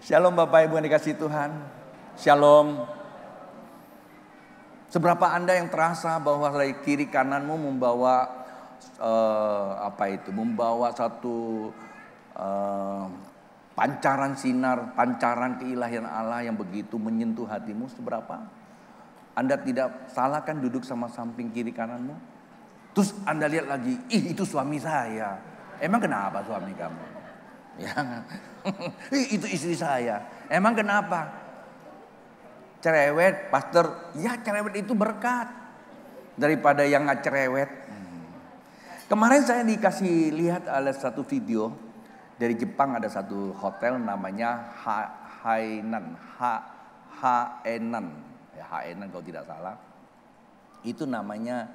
Shalom Bapak Ibu yang dikasihi Tuhan. Shalom. Seberapa Anda yang terasa bahwa dari kiri kananmu membawa membawa satu pancaran sinar, pancaran keilahian Allah yang begitu menyentuh hatimu? Seberapa? Anda tidak salah kan duduk sama samping kiri kananmu? Terus Anda lihat lagi, itu suami saya. Emang kenapa suami kamu? Ya, itu istri saya. Emang kenapa? Cerewet, pastor. Ya, cerewet itu berkat daripada yang nggak cerewet. Kemarin saya dikasih lihat ada satu video dari Jepang, ada satu hotel namanya Hainan, Haenan, ya Haenan kalau tidak salah. Itu namanya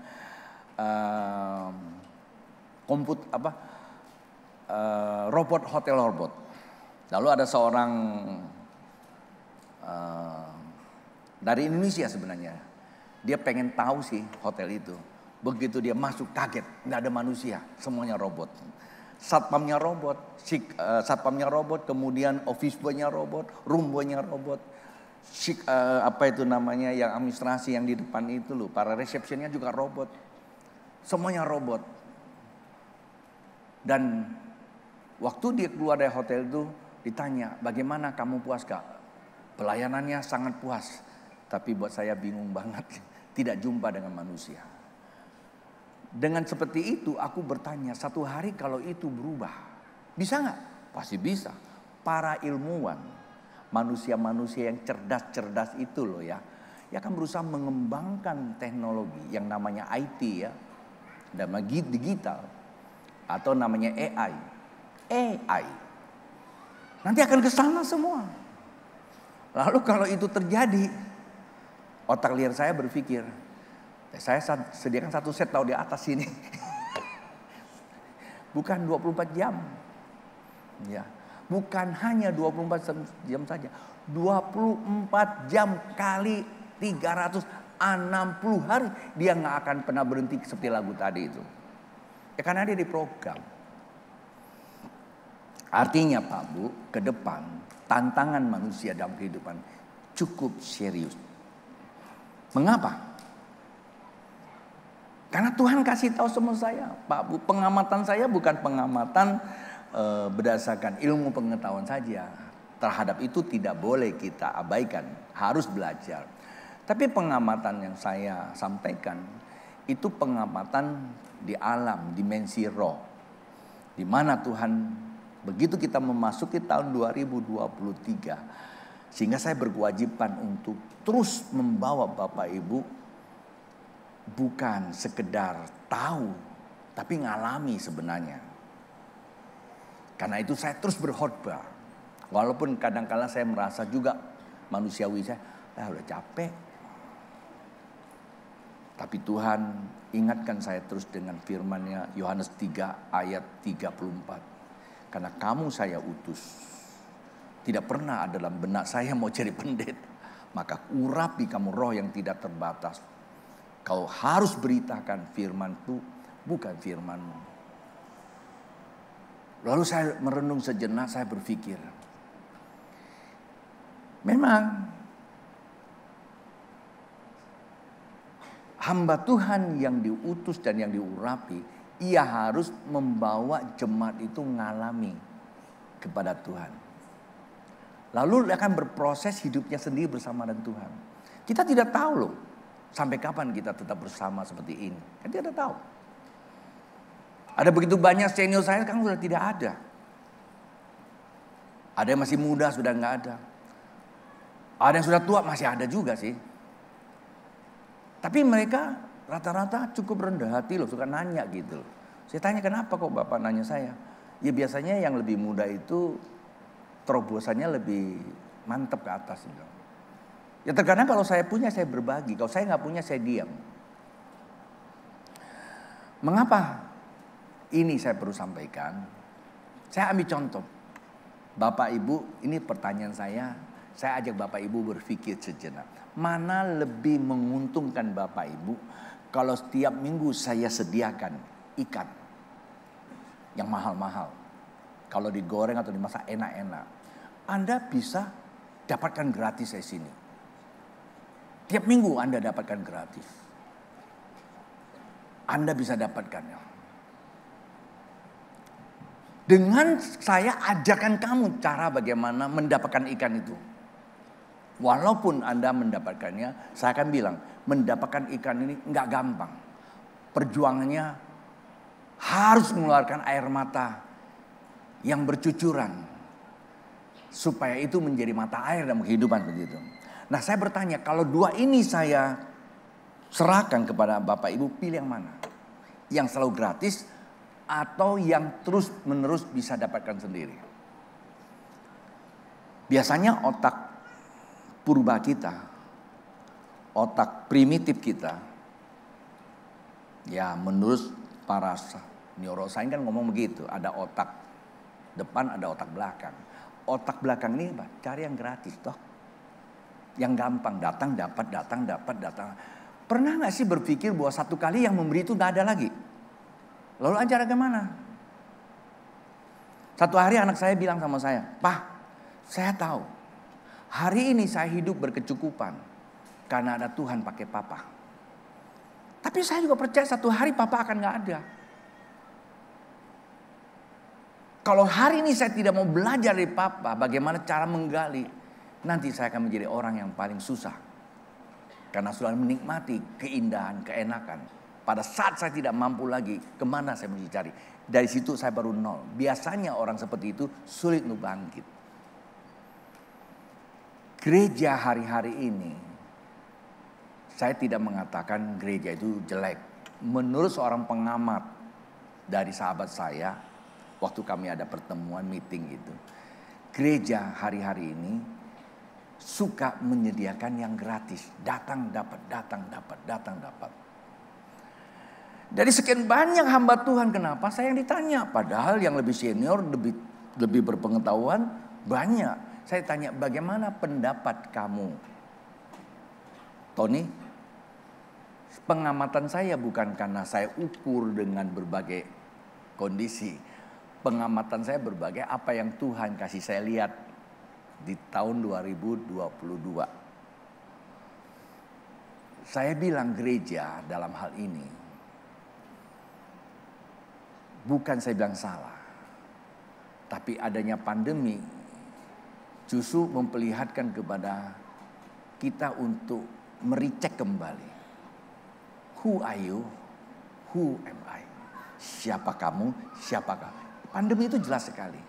robot, hotel robot. Lalu ada seorang dari Indonesia sebenarnya. Dia pengen tahu sih hotel itu. Begitu dia masuk kaget, nggak ada manusia, semuanya robot. Satpamnya robot, kemudian office boy-nya robot, room boy-nya robot. Yang administrasi yang di depan itu loh, para resepsionnya juga robot. Semuanya robot. Dan waktu dia keluar dari hotel itu ditanya, bagaimana kamu puas gak? Pelayanannya sangat puas. Tapi buat saya bingung banget, tidak jumpa dengan manusia. Dengan seperti itu aku bertanya, satu hari kalau itu berubah, bisa gak? Pasti bisa. Para ilmuwan, manusia-manusia yang cerdas-cerdas itu loh ya, yang akan berusaha mengembangkan teknologi yang namanya IT ya, namanya digital, atau namanya AI. Nanti akan ke sana semua. Lalu kalau itu terjadi, otak liar saya berpikir, saya sediakan satu set tahu di atas sini. Bukan 24 jam. Ya, bukan hanya 24 jam saja. 24 jam kali 360 hari dia nggak akan pernah berhenti seperti lagu tadi itu. Ya karena dia diprogram. Artinya Pak Bu, ke depan tantangan manusia dalam kehidupan cukup serius. Mengapa? Karena Tuhan kasih tahu sama saya, Pak Bu, pengamatan saya bukan pengamatan berdasarkan ilmu pengetahuan saja. Terhadap itu tidak boleh kita abaikan, harus belajar. Tapi pengamatan yang saya sampaikan itu pengamatan di alam, dimensi roh. Di mana Tuhan begitu kita memasuki tahun 2023, sehingga saya berkewajiban untuk terus membawa Bapak Ibu bukan sekedar tahu, tapi ngalami sebenarnya. Karena itu saya terus berkhotbah. Walaupun kadang-kala saya merasa juga manusiawi saya, udah capek. Tapi Tuhan ingatkan saya terus dengan firman-Nya Yohanes 3 ayat 34. Karena kamu saya utus. Tidak pernah dalam benak saya mau jadi pendeta. Maka urapi kamu roh yang tidak terbatas. Kau harus beritakan firman-Ku, bukan firman-Mu. Lalu saya merenung sejenak, saya berpikir. Memang hamba Tuhan yang diutus dan yang diurapi, ia harus membawa jemaat itu ngalami kepada Tuhan. Lalu akan berproses hidupnya sendiri bersama dengan Tuhan. Kita tidak tahu loh, sampai kapan kita tetap bersama seperti ini. Kita tidak tahu. Ada begitu banyak senior saya sekarang sudah tidak ada. Ada yang masih muda sudah nggak ada. Ada yang sudah tua masih ada juga sih. Tapi mereka rata-rata cukup rendah hati loh, suka nanya gitu. Saya tanya kenapa kok Bapak nanya saya? Ya biasanya yang lebih muda itu terobosannya lebih mantap ke atas. Gitu. Ya terkadang kalau saya punya saya berbagi, kalau saya nggak punya saya diam. Mengapa ini saya perlu sampaikan? Saya ambil contoh. Bapak Ibu, ini pertanyaan saya ajak Bapak Ibu berpikir sejenak. Mana lebih menguntungkan Bapak Ibu kalau setiap minggu saya sediakan ikan yang mahal-mahal. Kalau digoreng atau dimasak enak-enak. Anda bisa dapatkan gratis di sini. Tiap minggu Anda dapatkan gratis. Anda bisa dapatkannya. Dengan saya ajarkan kamu cara bagaimana mendapatkan ikan itu. Walaupun Anda mendapatkannya, saya akan bilang, mendapatkan ikan ini nggak gampang. Perjuangannya harus mengeluarkan air mata yang bercucuran. Supaya itu menjadi mata air dalam kehidupan begitu. Nah saya bertanya, kalau dua ini saya serahkan kepada Bapak Ibu, pilih yang mana? Yang selalu gratis atau yang terus menerus bisa dapatkan sendiri? Biasanya otak purba kita, otak primitif kita, ya menurut para neuroscience kan ngomong begitu, ada otak depan, ada otak belakang. Otak belakang ini apa? Cari yang gratis toh, yang gampang, datang dapat, datang dapat, datang. Pernah nggak sih berpikir bahwa satu kali yang memberi itu nggak ada lagi? Lalu ajar bagaimana? Satu hari anak saya bilang sama saya, "Pak, saya tahu hari ini saya hidup berkecukupan karena ada Tuhan pakai papa. Tapi saya juga percaya satu hari papa akan nggak ada. Kalau hari ini saya tidak mau belajar dari papa bagaimana cara menggali, nanti saya akan menjadi orang yang paling susah. Karena sudah menikmati keindahan, keenakan. Pada saat saya tidak mampu lagi, kemana saya mesti cari? Dari situ saya baru nol. Biasanya orang seperti itu sulit untuk bangkit." Gereja hari-hari ini, saya tidak mengatakan gereja itu jelek. Menurut seorang pengamat dari sahabat saya, waktu kami ada pertemuan meeting itu, gereja hari-hari ini suka menyediakan yang gratis. Datang dapat, datang dapat, datang dapat. Dari sekian banyak hamba Tuhan, kenapa saya yang ditanya? Padahal yang lebih senior, lebih berpengetahuan banyak. Saya tanya, bagaimana pendapat kamu? Tony, pengamatan saya bukan karena saya ukur dengan berbagai kondisi. Pengamatan saya berbagai apa yang Tuhan kasih saya lihat di tahun 2022. Saya bilang gereja dalam hal ini, bukan saya bilang salah. Tapi adanya pandemi justru memperlihatkan kepada kita untuk mericek kembali. Who are you? Who am I? Siapa kamu? Siapakah? Pandemi itu jelas sekali.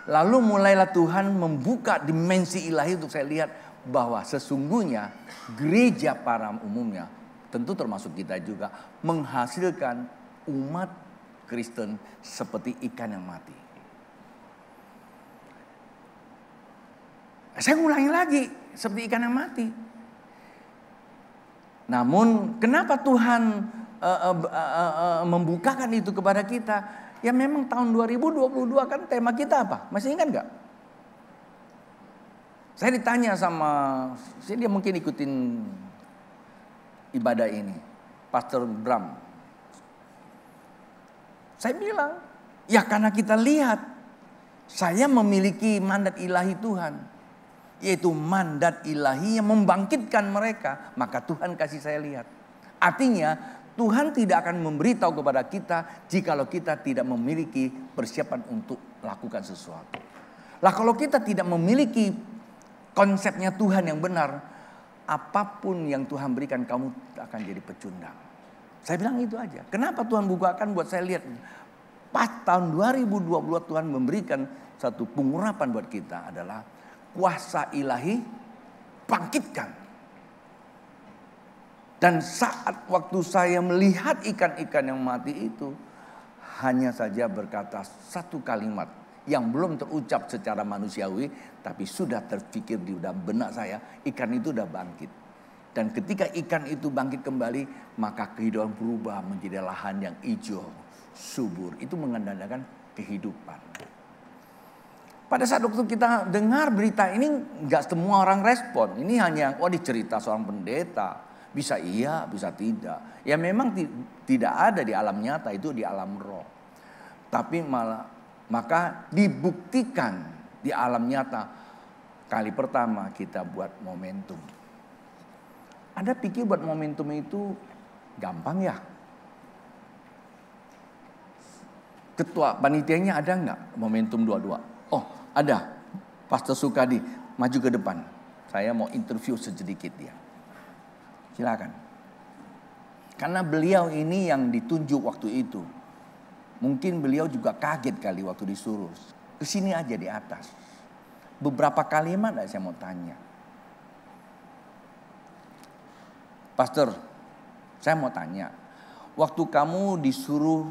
Lalu mulailah Tuhan membuka dimensi ilahi untuk saya lihat bahwa sesungguhnya gereja pada umumnya, tentu termasuk kita juga, menghasilkan umat Kristen seperti ikan yang mati. Saya ulangi lagi, seperti ikan yang mati. Namun kenapa Tuhan membukakan itu kepada kita? Ya memang tahun 2022 kan tema kita apa? Masih ingat gak? Saya ditanya sama, dia mungkin ikutin ibadah ini, Pastor Bram. Saya bilang, ya karena kita lihat, saya memiliki mandat ilahi Tuhan. Yaitu mandat ilahi yang membangkitkan mereka. Maka Tuhan kasih saya lihat. Artinya Tuhan tidak akan memberitahu kepada kita jikalau kita tidak memiliki persiapan untuk lakukan sesuatu. Lah kalau kita tidak memiliki konsepnya Tuhan yang benar, apapun yang Tuhan berikan kamu akan jadi pecundang. Saya bilang itu aja. Kenapa Tuhan bukakan buat saya lihat. Pas tahun 2022 Tuhan memberikan satu pengurapan buat kita adalah kuasa ilahi bangkitkan. Dan saat waktu saya melihat ikan-ikan yang mati itu, hanya saja berkata satu kalimat yang belum terucap secara manusiawi, tapi sudah terpikir di dalam benak saya, ikan itu sudah bangkit. Dan ketika ikan itu bangkit kembali, maka kehidupan berubah menjadi lahan yang hijau, subur. Itu mengandalkan kehidupan. Pada saat waktu kita dengar berita ini, nggak semua orang respon. Ini hanya, dicerita seorang pendeta. Bisa iya, bisa tidak. Ya memang tidak ada di alam nyata, itu di alam roh. Tapi maka dibuktikan di alam nyata. Kali pertama kita buat momentum. Anda pikir buat momentum itu gampang ya? Ketua panitianya ada nggak momentum 22? Oh ada, Pastor Sukadi maju ke depan. Saya mau interview sedikit dia. Silakan. Karena beliau ini yang ditunjuk waktu itu. Mungkin beliau juga kaget kali waktu disuruh. Kesini aja di atas. Beberapa kalimat saya mau tanya. Pastor, saya mau tanya. Waktu kamu disuruh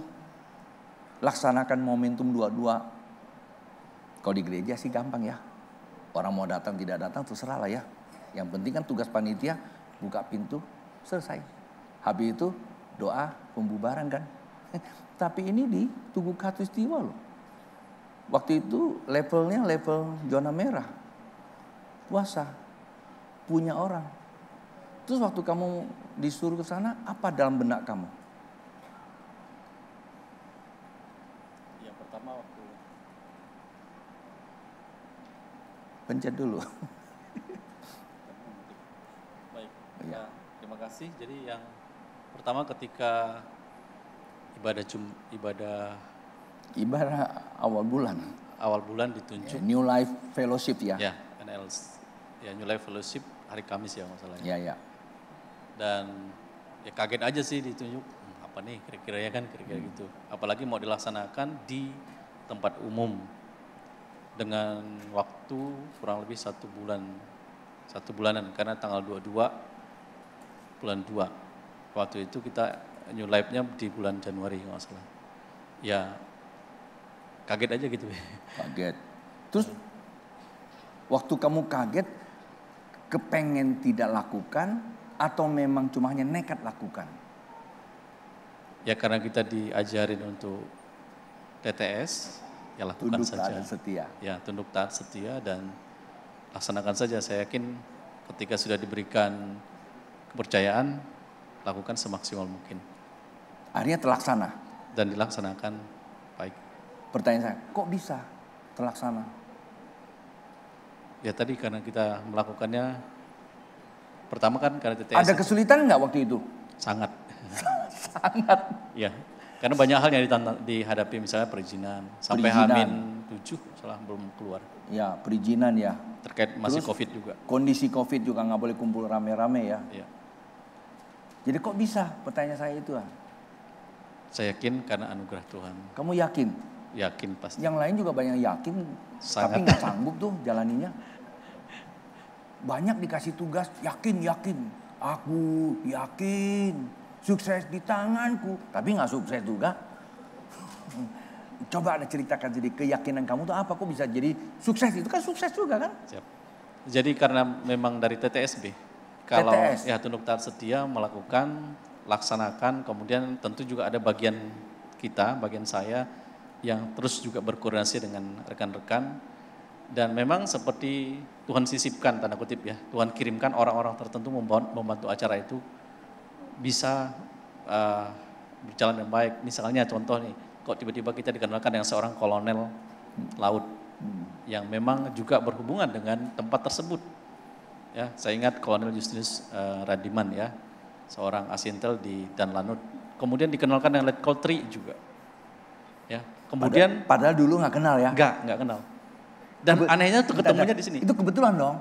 laksanakan momentum 22. Kalau di gereja sih gampang ya. Orang mau datang tidak datang terserah lah ya. Yang penting kan tugas panitia buka pintu selesai. Habis itu doa pembubaran kan. Tapi ini di Tugu Khatulistiwa loh. Waktu itu levelnya level zona merah. Puasa. Punya orang. Terus waktu kamu disuruh ke sana, apa dalam benak kamu? Yang pertama waktu pencet dulu. Baik. Ya. Terima kasih. Jadi yang pertama ketika ibadah awal bulan ditunjuk. New Life Fellowship ya. Ya, NLS. Ya, New Life Fellowship hari Kamis ya masalahnya. Ya. Dan ya kaget aja sih ditunjuk. Apa nih kira-kira ya kan kira-kira gitu. Apalagi mau dilaksanakan di tempat umum dengan waktu kurang lebih 1 bulanan karena tanggal 22 bulan 2. Waktu itu kita New Life-nya di bulan Januari kalau nggak salah. Ya kaget aja gitu. Kaget. Terus waktu kamu kaget, kepengen tidak lakukan atau memang cuma hanya nekat lakukan? Ya karena kita diajarin untuk TTS, ya lakukan tunduk saja. Taat setia. Ya tunduk taat setia dan laksanakan saja. Saya yakin ketika sudah diberikan kepercayaan, lakukan semaksimal mungkin. Akhirnya terlaksana. Dan dilaksanakan baik. Pertanyaan saya, kok bisa terlaksana? Ya tadi karena kita melakukannya, pertama kan karena TTS. Ada kesulitan nggak waktu itu? Sangat. Sangat. Ya, karena banyak hal yang dihadapi misalnya perizinan. Sampai H-7 salah belum keluar. Ya perizinan ya. Terkait masih Terus, COVID juga. Kondisi COVID juga nggak boleh kumpul rame-rame ya. Ya. Jadi kok bisa? Pertanyaan saya itu. Saya yakin karena anugerah Tuhan. Kamu yakin? Yakin pasti. Yang lain juga banyak yakin, Sangat. tapi nggak sanggup tuh jalaninya. Banyak dikasih tugas, yakin. Aku yakin, sukses di tanganku. Tapi nggak sukses juga. Coba Anda ceritakan jadi keyakinan kamu tuh apa? Kok bisa jadi sukses? Itu kan sukses juga kan? Siap. Jadi karena memang dari TTSB. Kalau TTS. ya tunduk taat setia melakukan, laksanakan, kemudian tentu juga ada bagian kita, bagian saya yang terus juga berkoordinasi dengan rekan-rekan. Dan memang seperti Tuhan sisipkan, tanda kutip ya, Tuhan kirimkan orang-orang tertentu membantu acara itu bisa berjalan dengan baik. Misalnya contoh nih, kok tiba-tiba kita dikenalkan dengan seorang kolonel laut yang memang juga berhubungan dengan tempat tersebut. Ya, saya ingat Kolonel Justinus Radiman ya, seorang asintel di Danlanut. Kemudian dikenalkan dengan Letkol Tri juga. Ya, kemudian padahal dulu nggak kenal ya? Enggak kenal. Dan anehnya tuh ketemunya di sini. Itu kebetulan dong?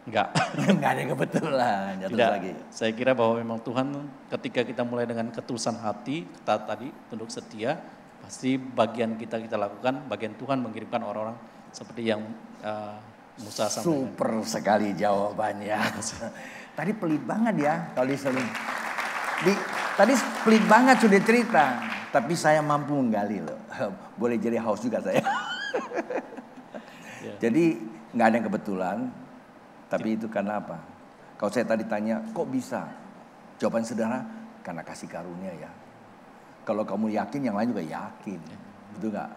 Enggak. Enggak ada kebetulan. Tidak. Lagi. Saya kira bahwa memang Tuhan ketika kita mulai dengan ketulusan hati, kita tadi tunduk setia, pasti bagian kita lakukan, bagian Tuhan mengirimkan orang-orang seperti yang Musa sampaikan. Super sekali jawabannya. Tadi pelit banget ya kalau disuruh. Tadi pelit banget sudah cerita. Tapi saya mampu menggali loh. Boleh jadi host juga saya. Jadi nggak ada yang kebetulan. Tapi itu karena apa? Kalau saya tadi tanya, kok bisa? Jawaban sederhana, karena kasih karunia ya. Kalau kamu yakin, yang lain juga yakin. Betul nggak?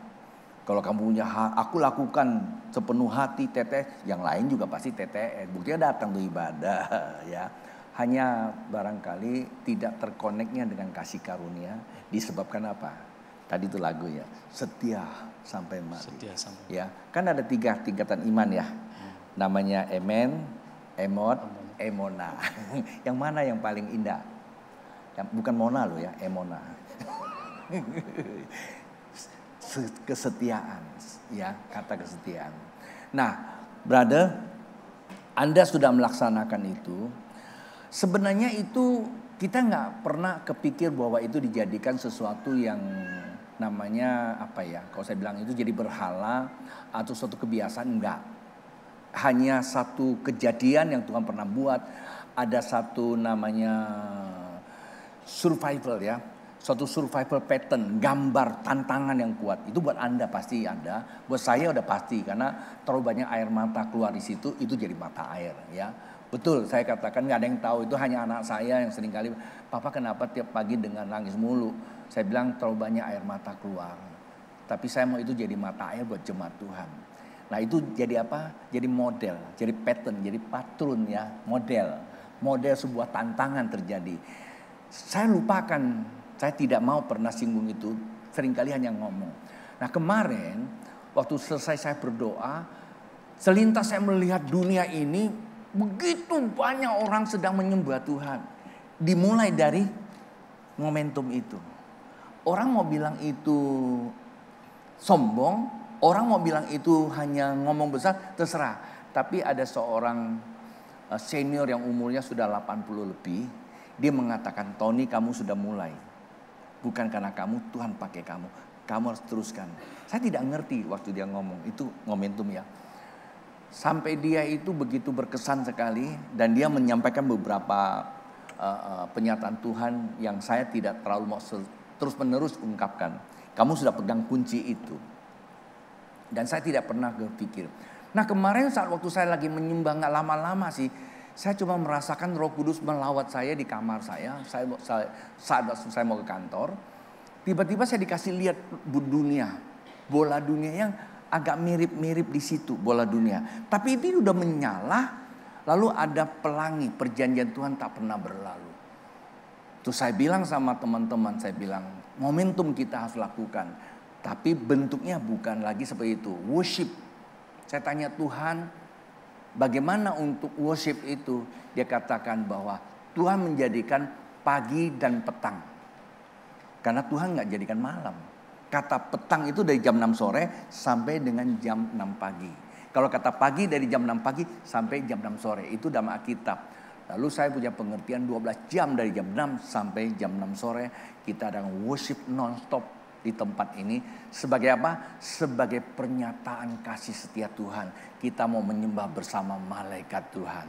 Kalau kamu punya aku lakukan sepenuh hati tetes, yang lain juga pasti TTS. Buktinya datang tuh ibadah ya. Hanya barangkali tidak terkoneknya dengan kasih karunia disebabkan apa? Tadi itu lagu ya, setia sampai mati. Setia sampai. Ya, kan ada 3 tingkatan iman ya. Namanya emen, emot, emona. Yang mana yang paling indah? Bukan mona loh ya, emona. Kesetiaan ya, kata kesetiaan. Nah, brother, Anda sudah melaksanakan itu. Sebenarnya itu kita nggak pernah kepikir bahwa itu dijadikan sesuatu yang namanya apa ya? Kalau saya bilang itu jadi berhala atau suatu kebiasaan, enggak. Hanya satu kejadian yang Tuhan pernah buat. Ada satu namanya survival ya. Suatu survival pattern, gambar tantangan yang kuat. Itu buat Anda pasti ada, buat saya udah pasti karena terlalu banyak air mata keluar di situ, itu jadi mata air ya. Betul, saya katakan nggak ada yang tahu, itu hanya anak saya yang seringkali, Papa kenapa tiap pagi dengan nangis mulu? Saya bilang terlalu banyak air mata keluar. Tapi saya mau itu jadi mata air buat jemaat Tuhan. Nah itu jadi apa? Jadi model, jadi pattern, jadi patron ya, model sebuah tantangan terjadi. Saya lupakan. Saya tidak mau pernah singgung itu, seringkali hanya ngomong. Nah kemarin, waktu selesai saya berdoa, selintas saya melihat dunia ini, begitu banyak orang sedang menyembah Tuhan. Dimulai dari momentum itu. Orang mau bilang itu sombong, orang mau bilang itu hanya ngomong besar, terserah. Tapi ada seorang senior yang umurnya sudah 80 lebih, dia mengatakan, Tony kamu sudah mulai. Bukan karena kamu, Tuhan pakai kamu. Kamu harus teruskan. Saya tidak ngerti waktu dia ngomong. Itu momentum ya. Sampai dia itu begitu berkesan sekali. Dan dia menyampaikan beberapa penyataan Tuhan yang saya tidak terlalu mau terus menerus ungkapkan. Kamu sudah pegang kunci itu. Dan saya tidak pernah berpikir. Nah kemarin saat waktu saya lagi menyembah gak lama-lama sih. Saya cuma merasakan Roh Kudus melawat saya di kamar saya. Saat saya mau ke kantor, tiba-tiba saya dikasih lihat dunia, bola dunia yang agak mirip-mirip di situ, bola dunia. Tapi ini udah menyala, lalu ada pelangi, perjanjian Tuhan tak pernah berlalu. Terus saya bilang sama teman-teman, saya bilang momentum kita harus lakukan. Tapi bentuknya bukan lagi seperti itu, worship. Saya tanya Tuhan, bagaimana untuk worship itu? Dia katakan bahwa Tuhan menjadikan pagi dan petang. Karena Tuhan gak jadikan malam. Kata petang itu dari jam 6 sore sampai dengan jam 6 pagi. Kalau kata pagi dari jam 6 pagi sampai jam 6 sore. Itu dalam Alkitab. Lalu saya punya pengertian 12 jam dari jam 6 sampai jam 6 sore. Kita ada worship non-stop di tempat ini. Sebagai apa? Sebagai pernyataan kasih setia Tuhan. Kita mau menyembah bersama malaikat Tuhan.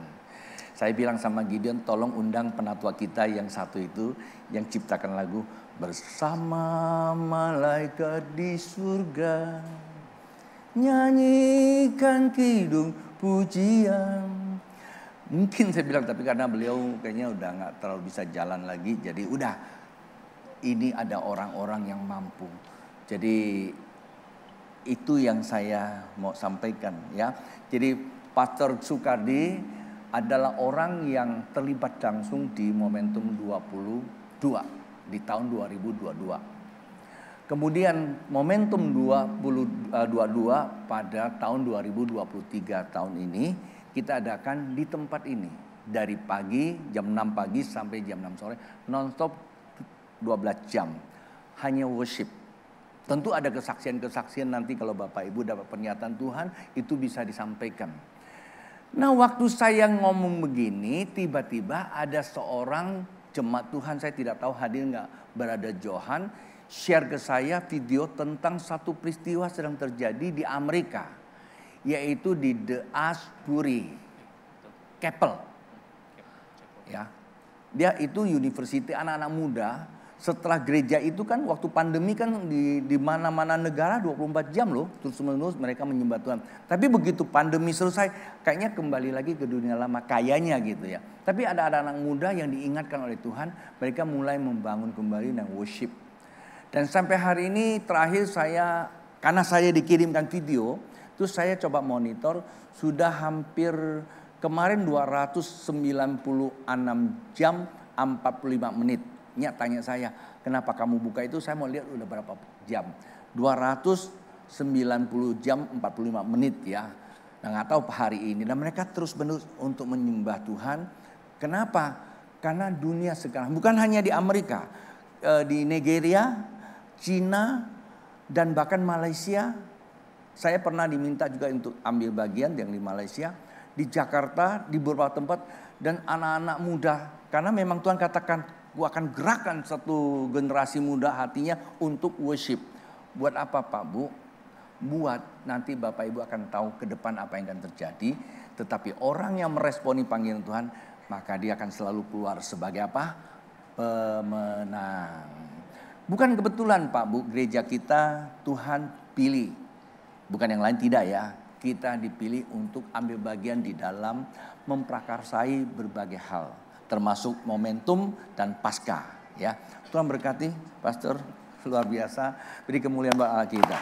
Saya bilang sama Gideon, tolong undang penatua kita yang satu itu, yang ciptakan lagu bersama malaikat di surga, nyanyikan kidung pujian. Mungkin saya bilang, tapi karena beliau kayaknya udah gak terlalu bisa jalan lagi, jadi udah, ini ada orang-orang yang mampu. Jadi itu yang saya mau sampaikan ya. Jadi Pastor Sukardi adalah orang yang terlibat langsung di momentum 22 di tahun 2022. Kemudian momentum 2022 pada tahun 2023 tahun ini kita adakan di tempat ini. Dari pagi jam 6 pagi sampai jam 6 sore non-stop 12 jam. Hanya worship. Tentu ada kesaksian-kesaksian nanti kalau Bapak Ibu dapat pernyataan Tuhan itu bisa disampaikan. Nah waktu saya ngomong begini tiba-tiba ada seorang jemaat Tuhan, saya tidak tahu hadir nggak, Brother Johan share ke saya video tentang satu peristiwa sedang terjadi di Amerika. yaitu di The Asbury Chapel. Ya. Dia itu university anak-anak muda. Setelah gereja itu kan waktu pandemi kan di mana-mana negara 24 jam loh. Terus-menerus mereka menyembah Tuhan. Tapi begitu pandemi selesai kayaknya kembali lagi ke dunia lama kayaknya gitu ya. Tapi ada anak-anak muda yang diingatkan oleh Tuhan. Mereka mulai membangun kembali dan worship. Dan sampai hari ini terakhir karena saya dikirimkan video. Terus saya coba monitor sudah hampir kemarin 296 jam 45 menit. Nyak tanya saya, kenapa kamu buka itu? Saya mau lihat udah berapa jam. 290 jam 45 menit ya. Nah gak tahu hari ini. Dan mereka terus menerus untuk menyembah Tuhan. Kenapa? Karena dunia sekarang, bukan hanya di Amerika. Di Nigeria, Cina, dan bahkan Malaysia. Saya pernah diminta juga untuk ambil bagian yang di Malaysia. Di Jakarta, di beberapa tempat. Dan anak-anak muda. Karena memang Tuhan katakan, gua akan gerakan satu generasi muda hatinya untuk worship. Buat apa Pak Bu? Buat nanti Bapak Ibu akan tahu ke depan apa yang akan terjadi. Tetapi orang yang meresponi panggilan Tuhan, maka dia akan selalu keluar sebagai apa? Pemenang. Bukan kebetulan Pak Bu, gereja kita Tuhan pilih. Bukan yang lain tidak ya. Kita dipilih untuk ambil bagian di dalam memprakarsai berbagai hal. Termasuk momentum dan pasca ya. Tuhan berkati Pastor, luar biasa. Beri kemuliaan buat Allah kita.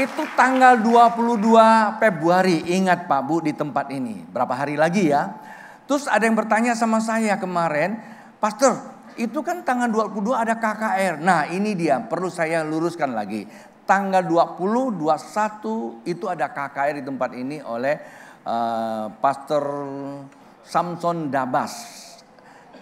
Itu tanggal 22 Februari, ingat Pak Bu di tempat ini. Berapa hari lagi ya. Terus ada yang bertanya sama saya kemarin, Pastor itu kan tanggal 22 ada KKR. Nah ini dia perlu saya luruskan lagi. Tanggal 20, 21 itu ada KKR di tempat ini oleh Pastor Samson Dabas.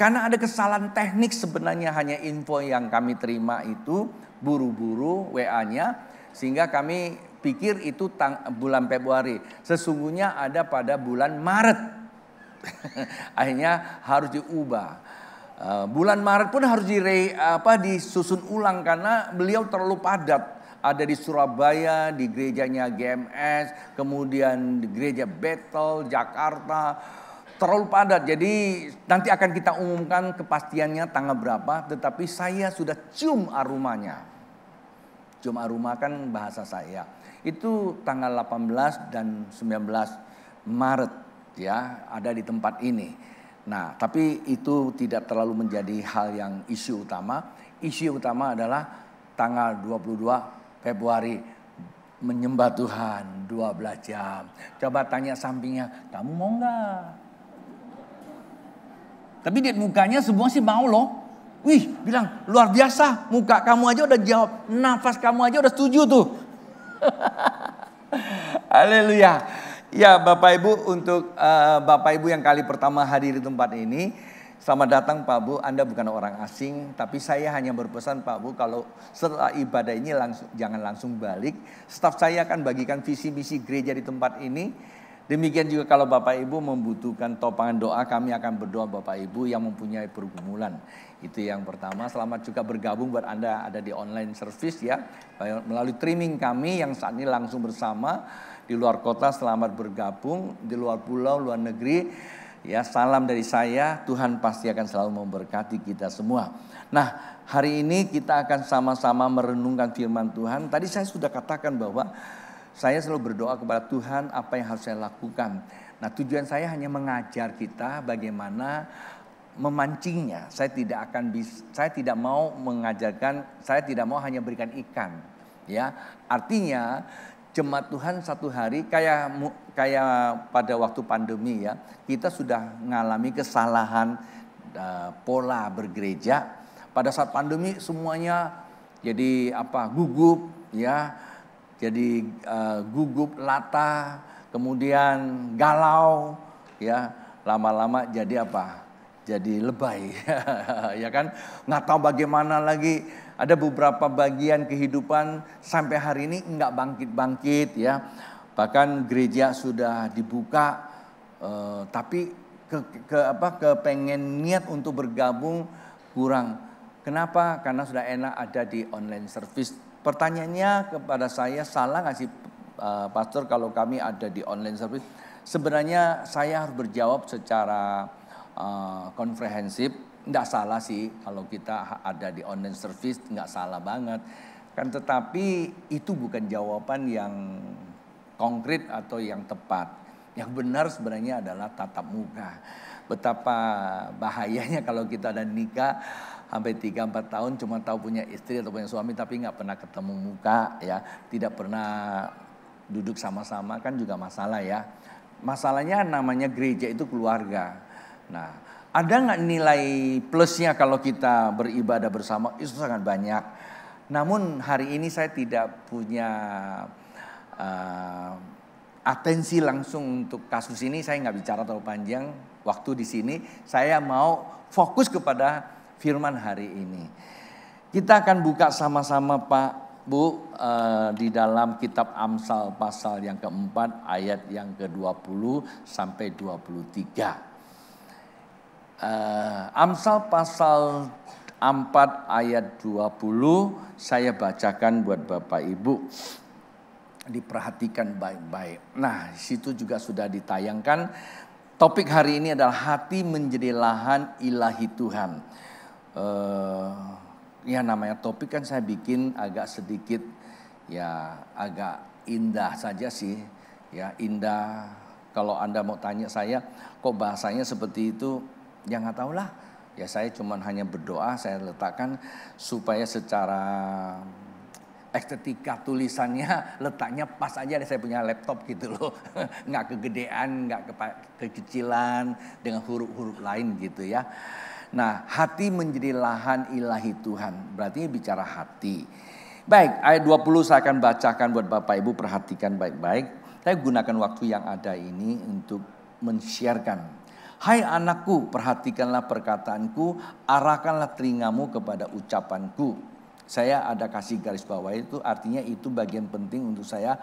Karena ada kesalahan teknik sebenarnya hanya info yang kami terima itu buru-buru WA-nya. Sehingga kami pikir itu bulan Februari. Sesungguhnya ada pada bulan Maret. Akhirnya harus diubah. Bulan Maret pun harus disusun ulang karena beliau terlalu padat. Ada di Surabaya, di gerejanya GMS, kemudian di gereja Bethel, Jakarta. Terlalu padat, jadi nanti akan kita umumkan kepastiannya tanggal berapa. Tetapi saya sudah cium aromanya. Cium aroma kan bahasa saya. Itu tanggal 18 dan 19 Maret ya, ada di tempat ini. Nah, tapi itu tidak terlalu menjadi hal yang isu utama. Isu utama adalah tanggal 22 Februari menyembah Tuhan 12 jam. Coba tanya sampingnya, kamu mau enggak? Tapi lihat mukanya semua sih mau loh. Wih, bilang luar biasa. Muka kamu aja udah jawab. Nafas kamu aja udah setuju tuh. Haleluya. Ya Bapak Ibu, untuk Bapak Ibu yang kali pertama hadir di tempat ini. Selamat datang Pak Bu, Anda bukan orang asing. Tapi saya hanya berpesan Pak Bu, kalau setelah ibadah ini jangan langsung balik. Staf saya akan bagikan visi misi gereja di tempat ini. Demikian juga kalau Bapak Ibu membutuhkan topangan doa, kami akan berdoa Bapak Ibu yang mempunyai pergumulan. Itu yang pertama. Selamat juga bergabung buat Anda ada di online service ya. Melalui streaming kami yang saat ini langsung bersama di luar kota, selamat bergabung. Di luar pulau, luar negeri. Ya, salam dari saya. Tuhan pasti akan selalu memberkati kita semua. Nah, hari ini kita akan sama-sama merenungkan firman Tuhan. Tadi saya sudah katakan bahwa saya selalu berdoa kepada Tuhan apa yang harus saya lakukan. Nah, tujuan saya hanya mengajar kita bagaimana memancingnya. Saya tidak mau mengajarkan, saya tidak mau hanya berikan ikan. Ya, artinya jemaat Tuhan satu hari kayak pada waktu pandemi ya, kita sudah mengalami kesalahan pola bergereja. Pada saat pandemi semuanya jadi gugup ya. Jadi gugup, lata, kemudian galau, ya lama-lama jadi Jadi lebay, ya kan? Nggak tahu bagaimana lagi. Ada beberapa bagian kehidupan sampai hari ini nggak bangkit-bangkit, ya. Bahkan gereja sudah dibuka, tapi kepengen niat untuk bergabung kurang. Kenapa? Karena sudah enak ada di online service. Pertanyaannya kepada saya, salah nggak sih Pastor, kalau kami ada di online service, sebenarnya saya harus berjawab secara komprehensif. Nggak salah sih kalau kita ada di online service, nggak salah banget. Kan tetapi itu bukan jawaban yang konkret atau yang tepat. Yang benar sebenarnya adalah tatap muka. Betapa bahayanya kalau kita ada nikah sampai 3-4 tahun cuma tahu punya istri atau punya suami tapi nggak pernah ketemu muka ya, tidak pernah duduk sama-sama, kan juga masalah ya. Masalahnya namanya gereja itu keluarga. Nah, ada nggak nilai plusnya kalau kita beribadah bersama? Itu sangat banyak. Namun hari ini saya tidak punya atensi langsung untuk kasus ini. Saya nggak bicara terlalu panjang waktu di sini. Saya mau fokus kepada firman hari ini. Kita akan buka sama-sama Pak, Bu, di dalam kitab Amsal pasal yang keempat ayat yang ke-20 sampai 23. Amsal pasal 4 ayat 20 saya bacakan buat Bapak Ibu. Diperhatikan baik-baik. Nah, situ juga sudah ditayangkan. Topik hari ini adalah hati menjadi lahan ilahi Tuhan. Ya namanya topik kan saya bikin agak sedikit ya agak indah saja sih. Ya indah. Kalau Anda mau tanya saya kok bahasanya seperti itu, ya nggak tahu lah. Ya saya cuman hanya berdoa, saya letakkan supaya secara estetika tulisannya letaknya pas aja. Saya punya laptop gitu loh. Nggak kegedean, nggak kekecilan dengan huruf-huruf lain gitu ya. Nah, hati menjadi lahan ilahi Tuhan. Berarti bicara hati. Baik, ayat 20 saya akan bacakan buat Bapak Ibu, perhatikan baik-baik. Saya gunakan waktu yang ada ini untuk men-sharekan. Hai anakku, perhatikanlah perkataanku, arahkanlah telingamu kepada ucapanku. Saya ada kasih garis bawah itu, artinya itu bagian penting untuk saya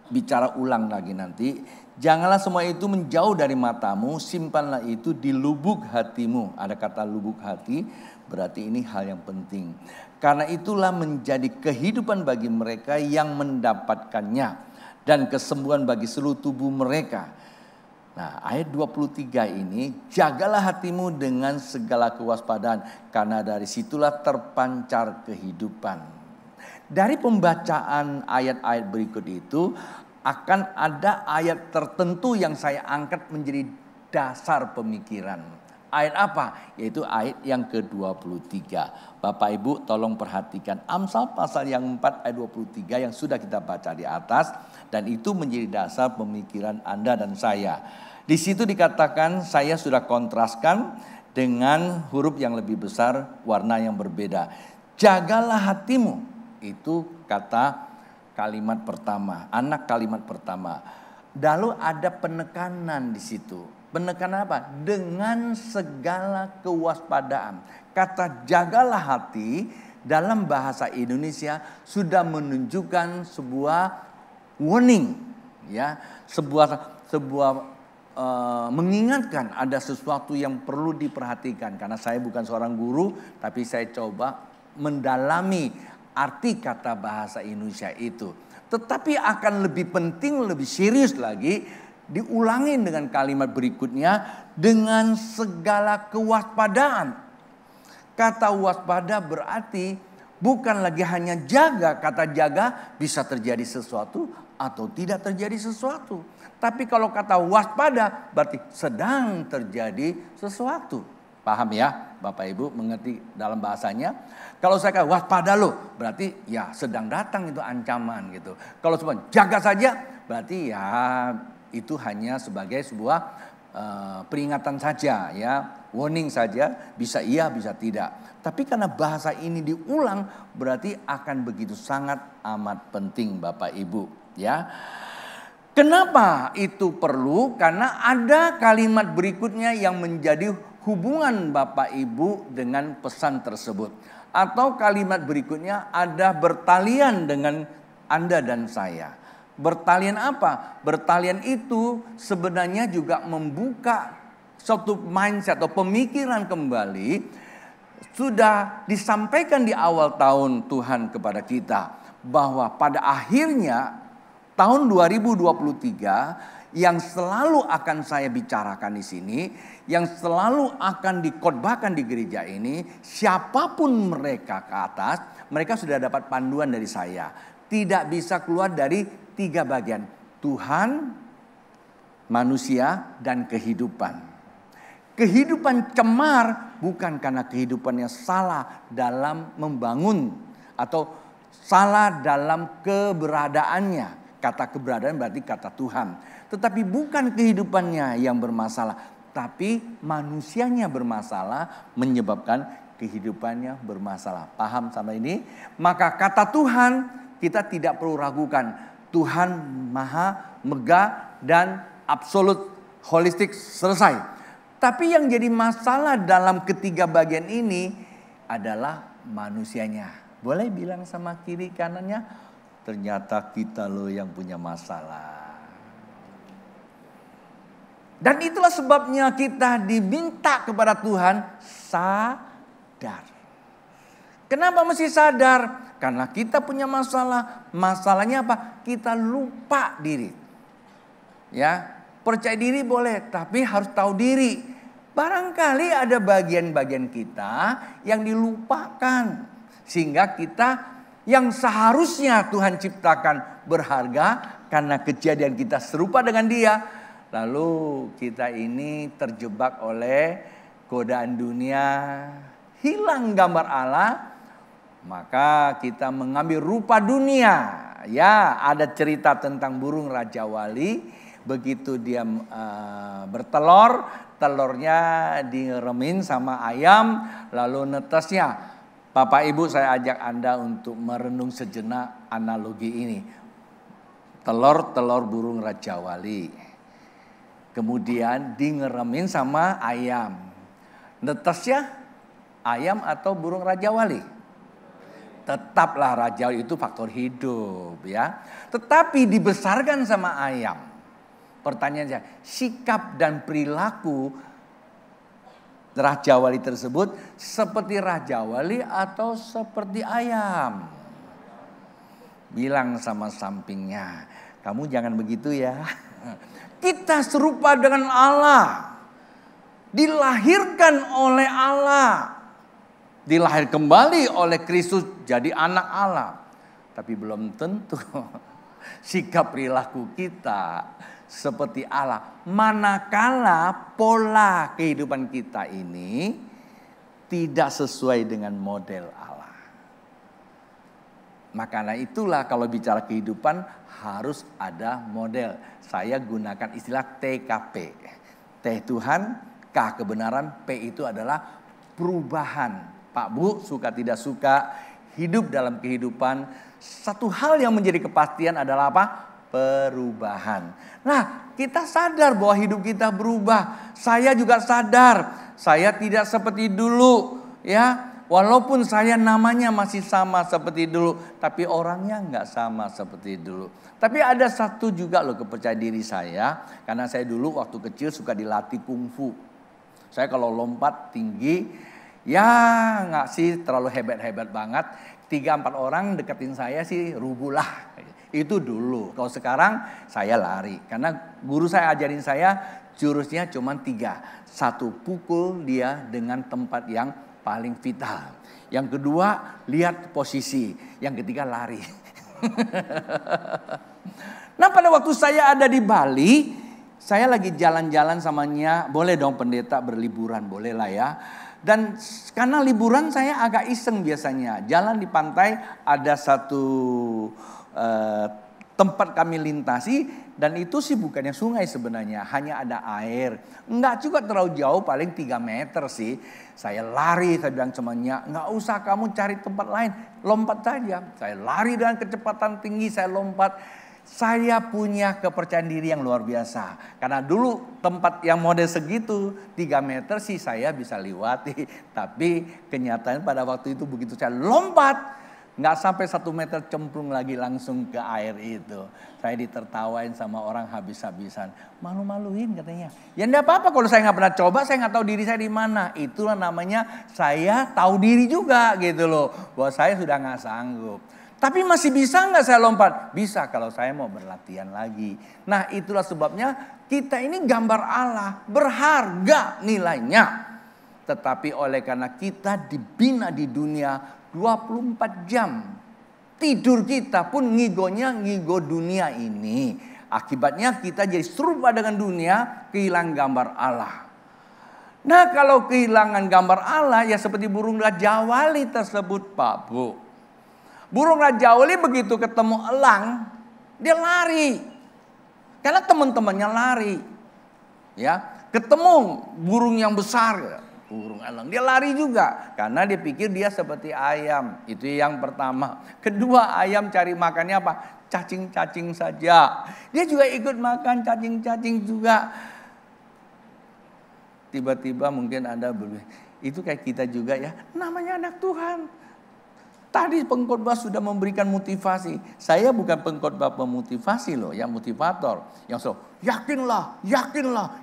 bicara ulang lagi nanti. Janganlah semua itu menjauh dari matamu, simpanlah itu di lubuk hatimu. Ada kata lubuk hati, berarti ini hal yang penting. Karena itulah menjadi kehidupan bagi mereka yang mendapatkannya dan kesembuhan bagi seluruh tubuh mereka. Nah, ayat 23 ini, jagalah hatimu dengan segala kewaspadaan, karena dari situlah terpancar kehidupan. Dari pembacaan ayat-ayat berikut itu, akan ada ayat tertentu yang saya angkat menjadi dasar pemikiran. Ayat apa? Yaitu ayat yang ke-23. Bapak Ibu tolong perhatikan Amsal pasal yang 4 ayat 23 yang sudah kita baca di atas. Dan itu menjadi dasar pemikiran Anda dan saya. Di situ dikatakan saya sudah kontraskan dengan huruf yang lebih besar, warna yang berbeda. Jagalah hatimu. Itu kata kalimat pertama, anak kalimat pertama. Lalu ada penekanan di situ. Penekanan apa? Dengan segala kewaspadaan. Kata jagalah hati dalam bahasa Indonesia sudah menunjukkan sebuah warning, ya, sebuah mengingatkan ada sesuatu yang perlu diperhatikan. Karena saya bukan seorang guru, tapi saya coba mendalami arti kata bahasa Indonesia itu. Tetapi akan lebih penting, lebih serius lagi, diulangi dengan kalimat berikutnya, dengan segala kewaspadaan. Kata waspada berarti bukan lagi hanya jaga. Kata jaga bisa terjadi sesuatu atau tidak terjadi sesuatu. Tapi kalau kata waspada berarti sedang terjadi sesuatu. Paham ya Bapak Ibu, mengerti dalam bahasanya. Kalau saya kata waspada loh, berarti ya sedang datang itu ancaman gitu. Kalau cuma jaga saja, berarti ya itu hanya sebagai sebuah peringatan saja ya. Warning saja, bisa iya bisa tidak. Tapi karena bahasa ini diulang, berarti akan begitu sangat amat penting Bapak Ibu ya. Kenapa itu perlu? Karena ada kalimat berikutnya yang menjadi hubungan Bapak Ibu dengan pesan tersebut. Atau kalimat berikutnya ada bertalian dengan Anda dan saya. Bertalian apa? Bertalian itu sebenarnya juga membuka suatu mindset atau pemikiran kembali. Sudah disampaikan di awal tahun Tuhan kepada kita bahwa pada akhirnya tahun 2023 yang selalu akan saya bicarakan di sini, yang selalu akan dikhotbahkan di gereja ini, siapapun mereka ke atas, mereka sudah dapat panduan dari saya. Tidak bisa keluar dari 3 bagian. Tuhan, manusia, dan kehidupan. Kehidupan cemar bukan karena kehidupannya salah dalam membangun atau salah dalam keberadaannya. Kata keberadaan berarti kata Tuhan. Tetapi bukan kehidupannya yang bermasalah, tapi manusianya bermasalah menyebabkan kehidupannya bermasalah. Paham sama ini? Maka kata Tuhan kita tidak perlu ragukan. Tuhan maha megah dan absolut, holistik, selesai. Tapi yang jadi masalah dalam ketiga bagian ini adalah manusianya. Boleh bilang sama kiri kanannya, ternyata kita loh yang punya masalah. Dan itulah sebabnya kita diminta kepada Tuhan sadar. Kenapa mesti sadar? Karena kita punya masalah. Masalahnya apa? Kita lupa diri. Ya, percaya diri boleh, tapi harus tahu diri. Barangkali ada bagian-bagian kita yang dilupakan. Sehingga kita yang seharusnya Tuhan ciptakan berharga karena kejadian kita serupa dengan Dia. Lalu kita ini terjebak oleh godaan dunia, hilang gambar Allah. Maka kita mengambil rupa dunia. Ya, ada cerita tentang burung Raja Wali. Begitu dia bertelur, telurnya diremin sama ayam, lalu netesnya. Bapak Ibu, saya ajak Anda untuk merenung sejenak analogi ini. Telur burung Raja Wali. Kemudian diremin sama ayam. Netesnya ayam atau burung Raja Wali? Tetaplah Raja Wali itu faktor hidup ya. Tetapi dibesarkan sama ayam. Pertanyaannya, sikap dan perilaku Raja Wali tersebut seperti Raja Wali atau seperti ayam? Bilang sama sampingnya, kamu jangan begitu ya. Kita serupa dengan Allah. Dilahirkan oleh Allah. Dilahir kembali oleh Kristus jadi anak Allah. Tapi belum tentu sikap perilaku kita seperti Allah. Manakala pola kehidupan kita ini tidak sesuai dengan model Allah. Makanya itulah kalau bicara kehidupan harus ada model. Saya gunakan istilah TKP. T Tuhan, K kebenaran, P itu adalah perubahan. Pak Bu, suka tidak suka, hidup dalam kehidupan. Satu hal yang menjadi kepastian adalah apa? Perubahan. Nah, kita sadar bahwa hidup kita berubah. Saya juga sadar, saya tidak seperti dulu, ya. Walaupun saya namanya masih sama seperti dulu, tapi orangnya nggak sama seperti dulu. Tapi ada satu juga loh kepercayaan diri saya, karena saya dulu waktu kecil suka dilatih kungfu. Saya kalau lompat tinggi, ya nggak sih terlalu hebat-hebat banget. 3-4 orang deketin saya sih rubuh lah. Itu dulu. Kalau sekarang saya lari. Karena guru saya ajarin saya jurusnya cuma 3. 1, pukul dia dengan tempat yang paling vital. Yang kedua, lihat posisi. Yang ketiga, lari. Nah, pada waktu saya ada di Bali, saya lagi jalan-jalan samanya. Boleh dong pendeta berliburan, boleh lah ya. Dan karena liburan saya agak iseng biasanya. Jalan di pantai ada satu tempat kami lintasi. Dan itu sih bukannya sungai sebenarnya. Hanya ada air. Enggak juga terlalu jauh, paling 3 meter sih. Saya lari, saya bilang semuanya, enggak usah kamu cari tempat lain. Lompat saja. Saya lari dengan kecepatan tinggi, saya lompat. Saya punya kepercayaan diri yang luar biasa. Karena dulu tempat yang model segitu 3 meter sih saya bisa lewati. Tapi kenyataan pada waktu itu begitu saya lompat, nggak sampai 1 meter cemplung lagi langsung ke air itu. Saya ditertawain sama orang habis-habisan. Malu-maluin katanya. Ya enggak apa-apa kalau saya nggak pernah coba, saya nggak tahu diri saya di mana. Itulah namanya saya tahu diri juga gitu loh. Bahwa saya sudah nggak sanggup. Tapi masih bisa nggak saya lompat? Bisa kalau saya mau berlatihan lagi. Nah itulah sebabnya kita ini gambar Allah, berharga nilainya. Tetapi oleh karena kita dibina di dunia 24 jam. Tidur kita pun ngigo dunia ini. Akibatnya kita jadi serupa dengan dunia, kehilangan gambar Allah. Nah kalau kehilangan gambar Allah ya seperti burung rajawali tersebut Pak Bu. Burung rajawali begitu ketemu elang, dia lari. Karena teman-temannya lari. Ya, ketemu burung yang besar, burung elang, dia lari juga. Karena dia pikir dia seperti ayam. Itu yang pertama. Kedua, ayam cari makannya apa? Cacing-cacing saja. Dia juga ikut makan cacing-cacing juga. Tiba-tiba mungkin Anda berpikir, itu kayak kita juga ya, namanya anak Tuhan. Tadi pengkhotbah sudah memberikan motivasi. Saya bukan pengkhotbah pemotivasi loh, yang motivator. Yang selalu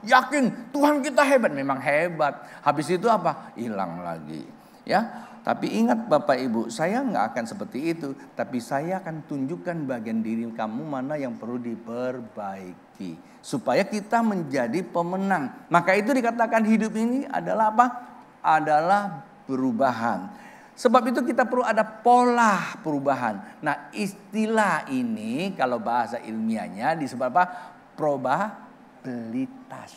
yakin Tuhan kita hebat. Memang hebat. Habis itu apa? Hilang lagi. Ya, tapi ingat Bapak Ibu, saya nggak akan seperti itu. Tapi saya akan tunjukkan bagian diri kamu mana yang perlu diperbaiki. Supaya kita menjadi pemenang. Maka itu dikatakan hidup ini adalah apa? Adalah perubahan. Sebab itu kita perlu ada pola perubahan. Nah istilah ini kalau bahasa ilmiahnya disebut apa? Probabilitas.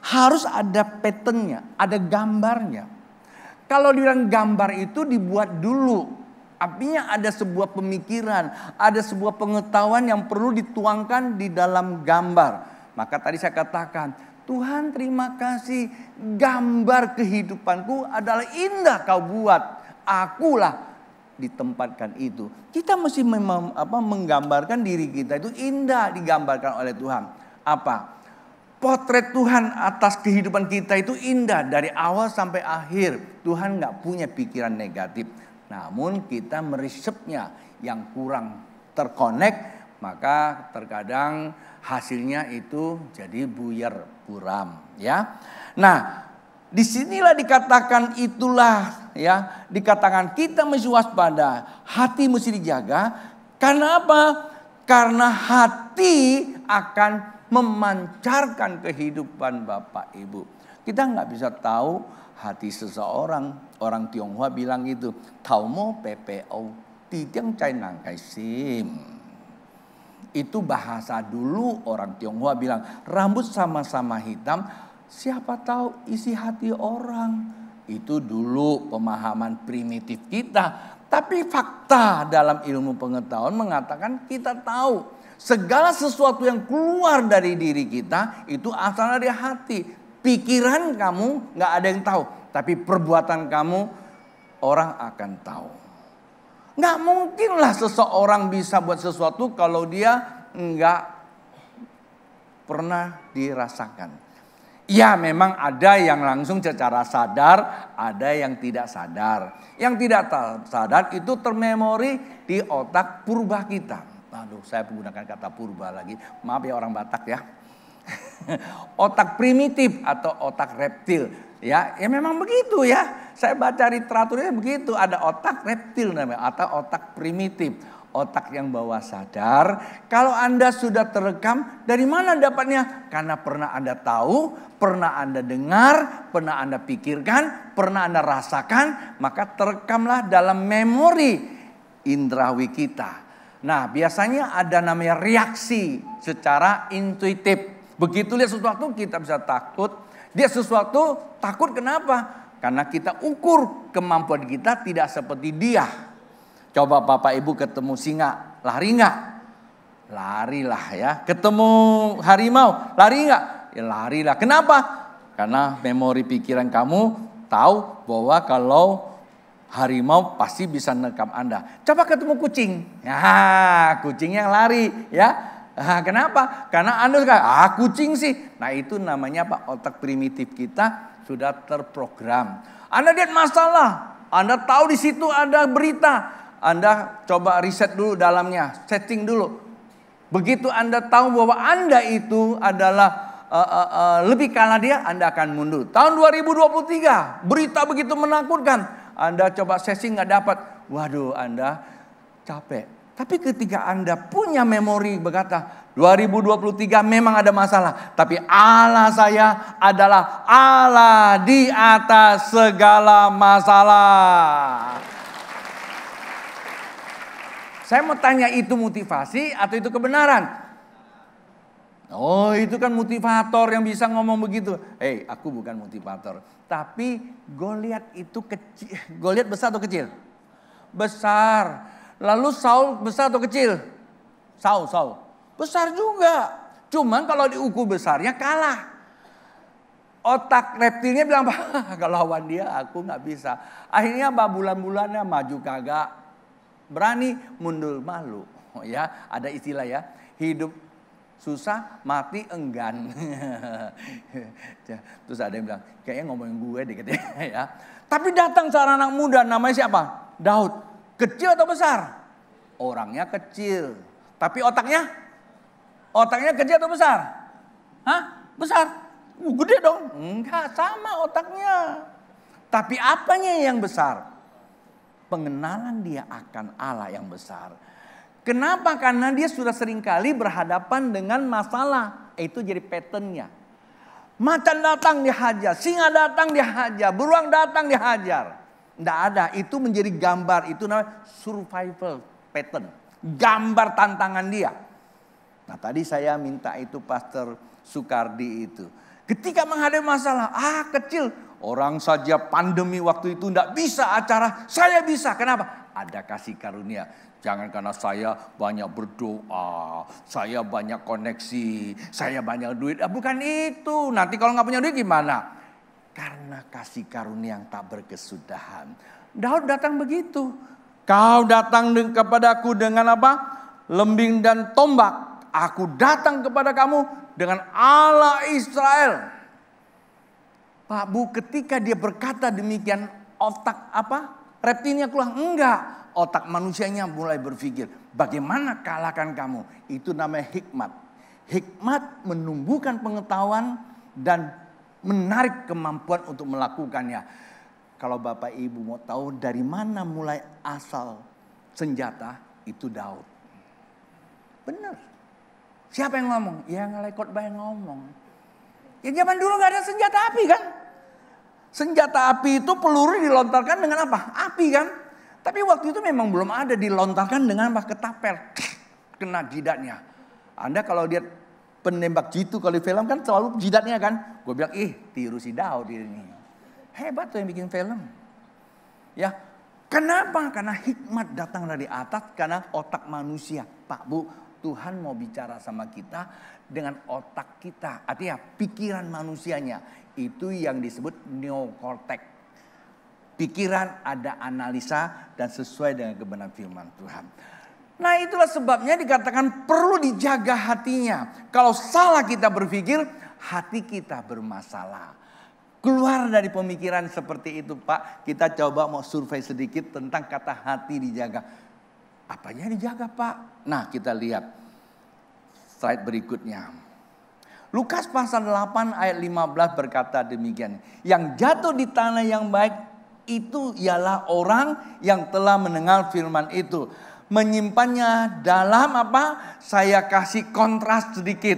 Harus ada patternnya, ada gambarnya. Kalau dibilang gambar itu dibuat dulu. Artinya ada sebuah pemikiran, ada sebuah pengetahuan yang perlu dituangkan di dalam gambar. Maka tadi saya katakan, Tuhan terima kasih, gambar kehidupanku adalah indah kau buat. Akulah ditempatkan itu. Kita mesti menggambarkan diri kita itu indah digambarkan oleh Tuhan. Apa? Potret Tuhan atas kehidupan kita itu indah dari awal sampai akhir. Tuhan gak punya pikiran negatif. Namun kita meresepnya yang kurang terkonek, maka terkadang hasilnya itu jadi buyar buram, ya. Nah, disinilah dikatakan itulah ya, dikatakan kita mesti waspada, hati mesti dijaga. Karena apa? Karena hati akan memancarkan kehidupan Bapak Ibu. Kita nggak bisa tahu hati seseorang. Orang Tionghoa bilang itu, tau mo PPO, tiang cai nang kai sim. Itu bahasa dulu orang Tionghoa bilang, rambut sama-sama hitam, siapa tahu isi hati orang. Itu dulu pemahaman primitif kita. Tapi fakta dalam ilmu pengetahuan mengatakan kita tahu. Segala sesuatu yang keluar dari diri kita itu asal dari hati. Pikiran kamu gak ada yang tahu. Tapi perbuatan kamu orang akan tahu. Gak mungkinlah seseorang bisa buat sesuatu kalau dia nggak pernah dirasakan. Ya memang ada yang langsung secara sadar, ada yang tidak sadar. Yang tidak sadar itu termemori di otak purba kita. Aduh, saya menggunakan kata purba lagi. Maaf ya orang Batak ya. Otak primitif atau otak reptil. Ya memang begitu ya. Saya baca literaturnya begitu. Ada otak reptil namanya atau otak primitif. Otak yang bawah sadar. Kalau Anda sudah terekam, dari mana dapatnya? Karena pernah Anda tahu, pernah Anda dengar, pernah Anda pikirkan, pernah Anda rasakan, maka terekamlah dalam memori indrawi kita. Nah, biasanya ada namanya reaksi secara intuitif. Begitu lihat sesuatu kita bisa takut. Lihat sesuatu takut kenapa? Karena kita ukur kemampuan kita tidak seperti dia. Coba Bapak Ibu ketemu singa, lari nggak? Larilah ya. Ketemu harimau, lari nggak? Ya larilah. Kenapa? Karena memori pikiran kamu tahu bahwa kalau harimau pasti bisa nekam Anda. Coba ketemu kucing. Ya, kucing yang lari ya. Kenapa? Karena Anda suka, kucing sih. Nah itu namanya apa? Otak primitif kita sudah terprogram. Anda lihat masalah, Anda tahu di situ ada berita. Anda coba riset dulu dalamnya, setting dulu. Begitu Anda tahu bahwa Anda itu adalah lebih kalah dia, Anda akan mundur. Tahun 2023, berita begitu menakutkan. Anda coba setting nggak dapat. Waduh, Anda capek. Tapi ketika Anda punya memori berkata, 2023 memang ada masalah. Tapi Allah saya adalah Allah di atas segala masalah. Saya mau tanya, itu motivasi atau itu kebenaran? Oh, itu kan motivator yang bisa ngomong begitu. Hei, aku bukan motivator. Tapi Goliat itu kecil. Goliat besar atau kecil? Besar. Lalu Saul besar atau kecil? Saul. Besar juga. Cuman kalau diukur besarnya kalah. Otak reptilnya bilang, kalau lawan dia aku gak bisa. Akhirnya bulan-bulannya maju kagak. Berani mundur malu. Oh ya, ada istilah ya. Hidup susah, mati enggan. Terus ada yang bilang, kayaknya ngomongin gue deh katanya ya. Tapi datang seorang anak muda, namanya siapa? Daud. Kecil atau besar? Orangnya kecil. Tapi otaknya? Otaknya kecil atau besar? Hah? Besar? Gede dong? Enggak, sama otaknya. Tapi apanya yang besar? Pengenalan dia akan Allah yang besar. Kenapa? Karena dia sudah seringkali berhadapan dengan masalah. Itu jadi patternnya. Macan datang dihajar, singa datang dihajar, beruang datang dihajar. Tidak ada, itu menjadi gambar, itu namanya survival pattern. Gambar tantangan dia. Nah tadi saya minta itu Pastor Sukardi itu. Ketika menghadapi masalah, kecil. Orang saja pandemi waktu itu tidak bisa acara, saya bisa. Kenapa? Ada kasih karunia. Jangan karena saya banyak berdoa, saya banyak koneksi, saya banyak duit. Bukan itu, nanti kalau nggak punya duit gimana? Karena kasih karunia yang tak berkesudahan. Daud datang begitu. Kau datang kepadaku dengan apa? Lembing dan tombak. Aku datang kepada kamu dengan Allah Israel. Pak Bu, ketika dia berkata demikian, otak apa? Reptilnya keluar? Enggak. Otak manusianya mulai berpikir, bagaimana kalahkan kamu? Itu namanya hikmat. Hikmat menumbuhkan pengetahuan dan menarik kemampuan untuk melakukannya. Kalau Bapak Ibu mau tahu dari mana mulai asal senjata, itu Daud. Benar. Siapa yang ngomong? Ya ngalai khotbah yang ngomong. Ya zaman dulu gak ada senjata api kan? Senjata api itu peluru dilontarkan dengan apa? Api kan? Tapi waktu itu memang belum ada, dilontarkan dengan apa? Ketapel. Kena jidatnya. Anda kalau lihat penembak jitu kalau di film kan selalu jidatnya kan. Gue bilang, tiru si Daud ini. Hebat tuh yang bikin film. Ya, kenapa? Karena hikmat datang dari atas, karena otak manusia. Pak Bu, Tuhan mau bicara sama kita dengan otak kita. Artinya pikiran manusianya. Itu yang disebut neokortek. Pikiran ada analisa dan sesuai dengan kebenaran firman Tuhan. Nah itulah sebabnya dikatakan perlu dijaga hatinya. Kalau salah kita berpikir, hati kita bermasalah. Keluar dari pemikiran seperti itu Pak. Kita coba mau survei sedikit tentang kata hati dijaga. Apanya dijaga Pak? Nah kita lihat slide berikutnya. Lukas pasal 8 ayat 15 berkata demikian. Yang jatuh di tanah yang baik itu ialah orang yang telah mendengar firman itu. Menyimpannya dalam apa? Saya kasih kontras sedikit.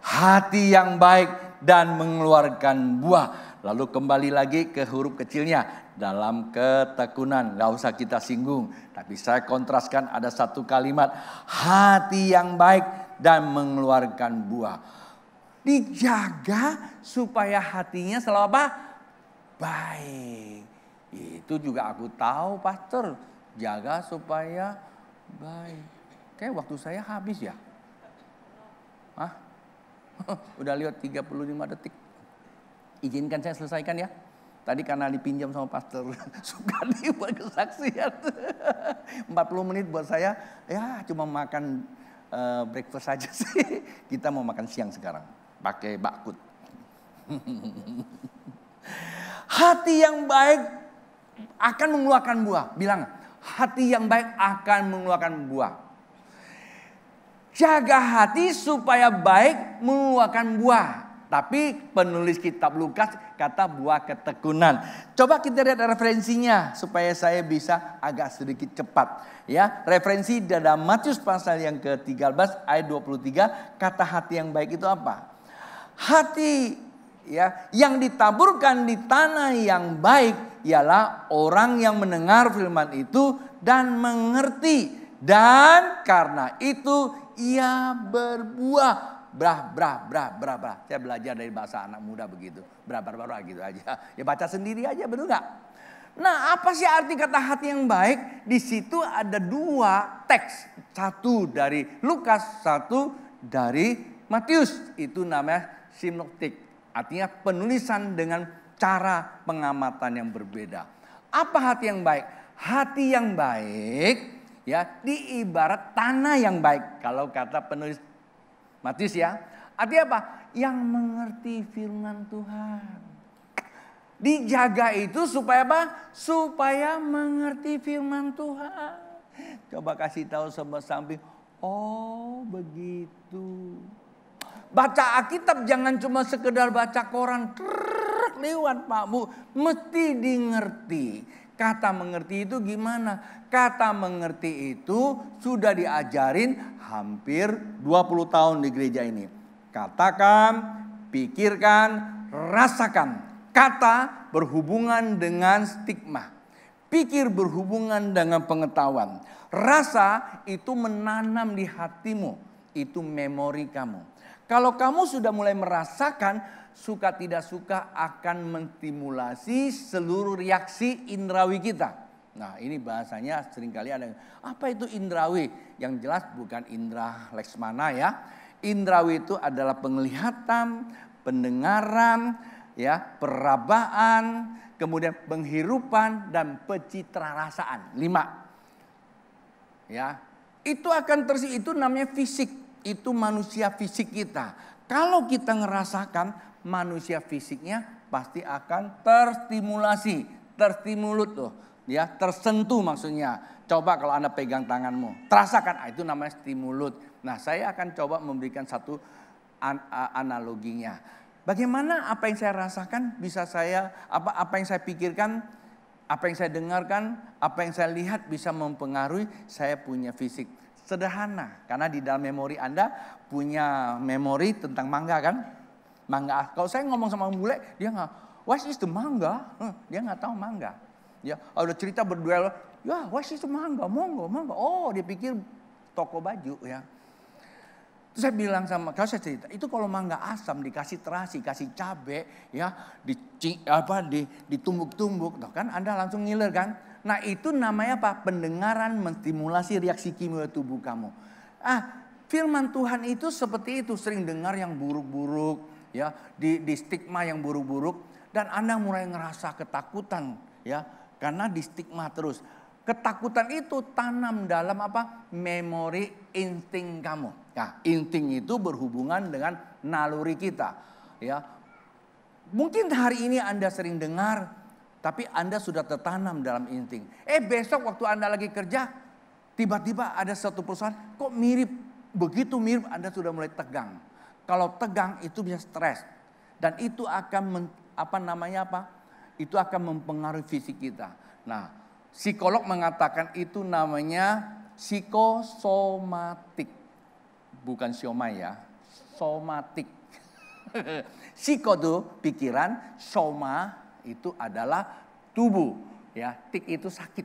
Hati yang baik dan mengeluarkan buah. Lalu kembali lagi ke huruf kecilnya. Dalam ketekunan. Gak usah kita singgung. Tapi saya kontraskan ada satu kalimat. Hati yang baik dan mengeluarkan buah. Dijaga supaya hatinya selalu apa? Baik. Itu juga aku tahu pastor. Jaga supaya baik. Kayak waktu saya habis ya. Hah? Udah lewat 35 detik. Izinkan saya selesaikan ya. Tadi karena dipinjam sama pastor Sukardi buat kesaksian. 40 menit buat saya. Ya cuma makan breakfast saja sih. Kita mau makan siang sekarang. Pakai bakut. Hati yang baik akan mengeluarkan buah. Bilang, hati yang baik akan mengeluarkan buah. Jaga hati supaya baik mengeluarkan buah. Tapi penulis kitab Lukas kata buah ketekunan. Coba kita lihat referensinya supaya saya bisa agak sedikit cepat. Ya, referensi dalam Matius pasal yang ke-13 ayat 23, kata hati yang baik itu apa? Hati ya yang ditaburkan di tanah yang baik ialah orang yang mendengar firman itu dan mengerti, dan karena itu ia berbuah. Brah. Saya belajar dari bahasa anak muda begitu. Brah gitu aja. Ya baca sendiri aja, betul nggak? Nah, apa sih arti kata hati yang baik? Di situ ada dua teks. Satu dari Lukas, satu dari Matius. Itu namanya sinoptik. Artinya penulisan dengan cara pengamatan yang berbeda. Apa hati yang baik? Hati yang baik ya diibarat tanah yang baik. Kalau kata penulis Matius ya. Artinya apa? Yang mengerti firman Tuhan. Dijaga itu supaya apa? Supaya mengerti firman Tuhan. Coba kasih tahu sama samping. Oh begitu. Baca Alkitab jangan cuma sekedar baca koran. Lewat Pak Bu. Mesti dimengerti. Kata mengerti itu gimana? Kata mengerti itu sudah diajarin hampir 20 tahun di gereja ini. Katakan, pikirkan, rasakan. Kata berhubungan dengan stigma. Pikir berhubungan dengan pengetahuan. Rasa itu menanam di hatimu. Itu memori kamu. Kalau kamu sudah mulai merasakan, suka tidak suka akan menstimulasi seluruh reaksi indrawi kita. Nah ini bahasanya seringkali ada. Apa itu indrawi? Yang jelas bukan indra leksmana ya. Indrawi itu adalah penglihatan, pendengaran, ya, perabaan, kemudian penghirupan dan pencitrarasaan. 5. Ya. Itu akan itu namanya fisik. Itu manusia fisik kita. Kalau kita ngerasakan, manusia fisiknya pasti akan terstimulasi, terstimulut tuh, ya, tersentuh maksudnya. Coba kalau Anda pegang tanganmu, terasakan, itu namanya stimulut. Nah, saya akan coba memberikan satu analoginya. Bagaimana apa yang saya rasakan bisa saya apa yang saya pikirkan, apa yang saya dengarkan, apa yang saya lihat bisa mempengaruhi saya punya fisik. Sederhana, karena di dalam memori Anda punya memori tentang mangga kan? Mangga. Kalau saya ngomong sama bule, dia nggak, what is the mangga? Dia nggak tahu mangga. Ya, udah cerita berduel, ya, what is the mangga? Mangga. Oh, dia pikir toko baju ya. Terus saya bilang kalau saya cerita, itu kalau mangga asam dikasih terasi, kasih cabe, ya, ditumbuk-tumbuk, kan Anda langsung ngiler kan? Nah, itu namanya apa? Pendengaran menstimulasi reaksi kimia tubuh kamu. Firman Tuhan itu seperti itu, sering dengar yang buruk-buruk. Ya, di stigma yang buruk-buruk, dan Anda mulai ngerasa ketakutan ya karena di stigma terus. Ketakutan itu tanam dalam apa? Memori insting kamu. Nah, insting itu berhubungan dengan naluri kita ya. Mungkin hari ini Anda sering dengar, tapi Anda sudah tertanam dalam insting. Besok waktu Anda lagi kerja, tiba-tiba ada satu perusahaan kok mirip, begitu mirip Anda sudah mulai tegang. Kalau tegang itu bisa stres, dan itu akan Itu akan mempengaruhi fisik kita. Nah, psikolog mengatakan itu namanya psikosomatik, bukan siomay ya, somatik. Psiko itu pikiran, soma itu adalah tubuh, ya, tik itu sakit,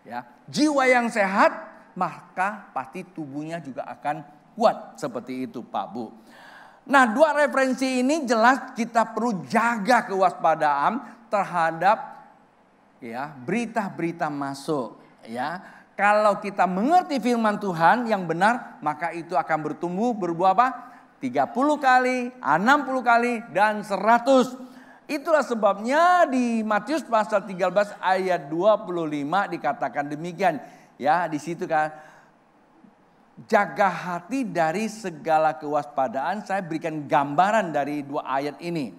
ya. Jiwa yang sehat maka pasti tubuhnya juga akan kuat seperti itu, Pak Bu. Nah, dua referensi ini jelas kita perlu jaga kewaspadaan terhadap ya berita-berita masuk ya. Kalau kita mengerti firman Tuhan yang benar, maka itu akan bertumbuh berbuah apa? 30 kali, 60 kali dan 100. Itulah sebabnya di Matius pasal 13 ayat 25 dikatakan demikian. Ya, di situ kan jaga hati dari segala kewaspadaan. Saya berikan gambaran dari dua ayat ini.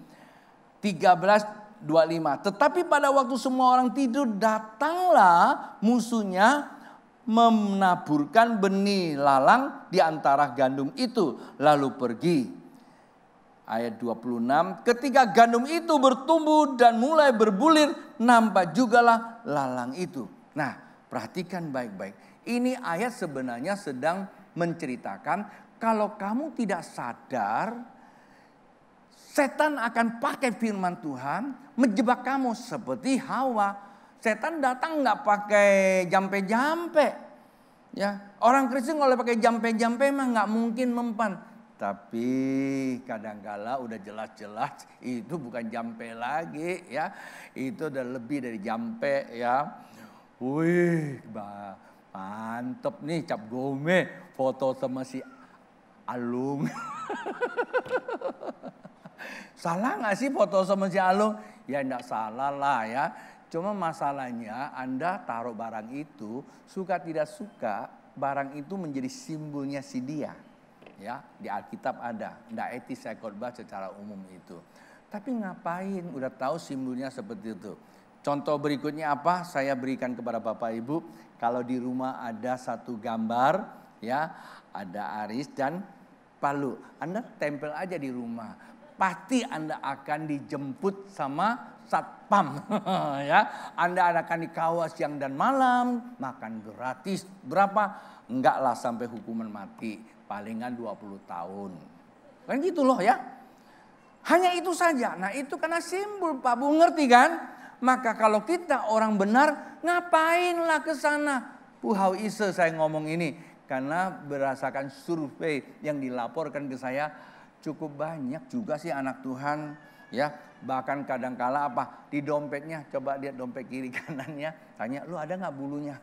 13:25. Tetapi pada waktu semua orang tidur, datanglah musuhnya menaburkan benih lalang di antara gandum itu, lalu pergi. Ayat 26, ketika gandum itu bertumbuh dan mulai berbulir, nampak jugalah lalang itu. Nah, perhatikan baik-baik. Ini ayat sebenarnya sedang menceritakan kalau kamu tidak sadar, setan akan pakai firman Tuhan menjebak kamu seperti Hawa. Setan datang nggak pakai jampe-jampe. Ya, orang Kristen kalau pakai jampe-jampe mah nggak mungkin mempan. Tapi kadangkala udah jelas-jelas itu bukan jampe lagi ya. Itu udah lebih dari jampe ya. Wih, mantep nih Cap Gome foto sama si Alung. Salah gak sih foto sama si Alung? Ya enggak salah lah ya. Cuma masalahnya Anda taruh barang itu, suka tidak suka, barang itu menjadi simbolnya si dia. Ya, di Alkitab ada, enggak etis saya khotbah secara umum itu. Tapi ngapain? Udah tahu simbolnya seperti itu. Contoh berikutnya apa? Saya berikan kepada Bapak Ibu. Kalau di rumah ada satu gambar, ya, ada aris dan palu. Anda tempel aja di rumah. Pasti Anda akan dijemput sama satpam, ya. Anda akan dikawal siang dan malam, makan gratis. Berapa? Enggak lah sampai hukuman mati. Palingan 20 tahun. Kan gitu loh ya. Hanya itu saja. Nah itu karena simbol Pak Bu, ngerti kan? Maka kalau kita orang benar, ngapainlah ke sana? Puhau ise saya ngomong ini. Karena berdasarkan survei yang dilaporkan ke saya, cukup banyak juga sih anak Tuhan. Ya, bahkan kadangkala apa? Di dompetnya, coba lihat dompet kiri kanannya. Tanya, lu ada gak bulunya?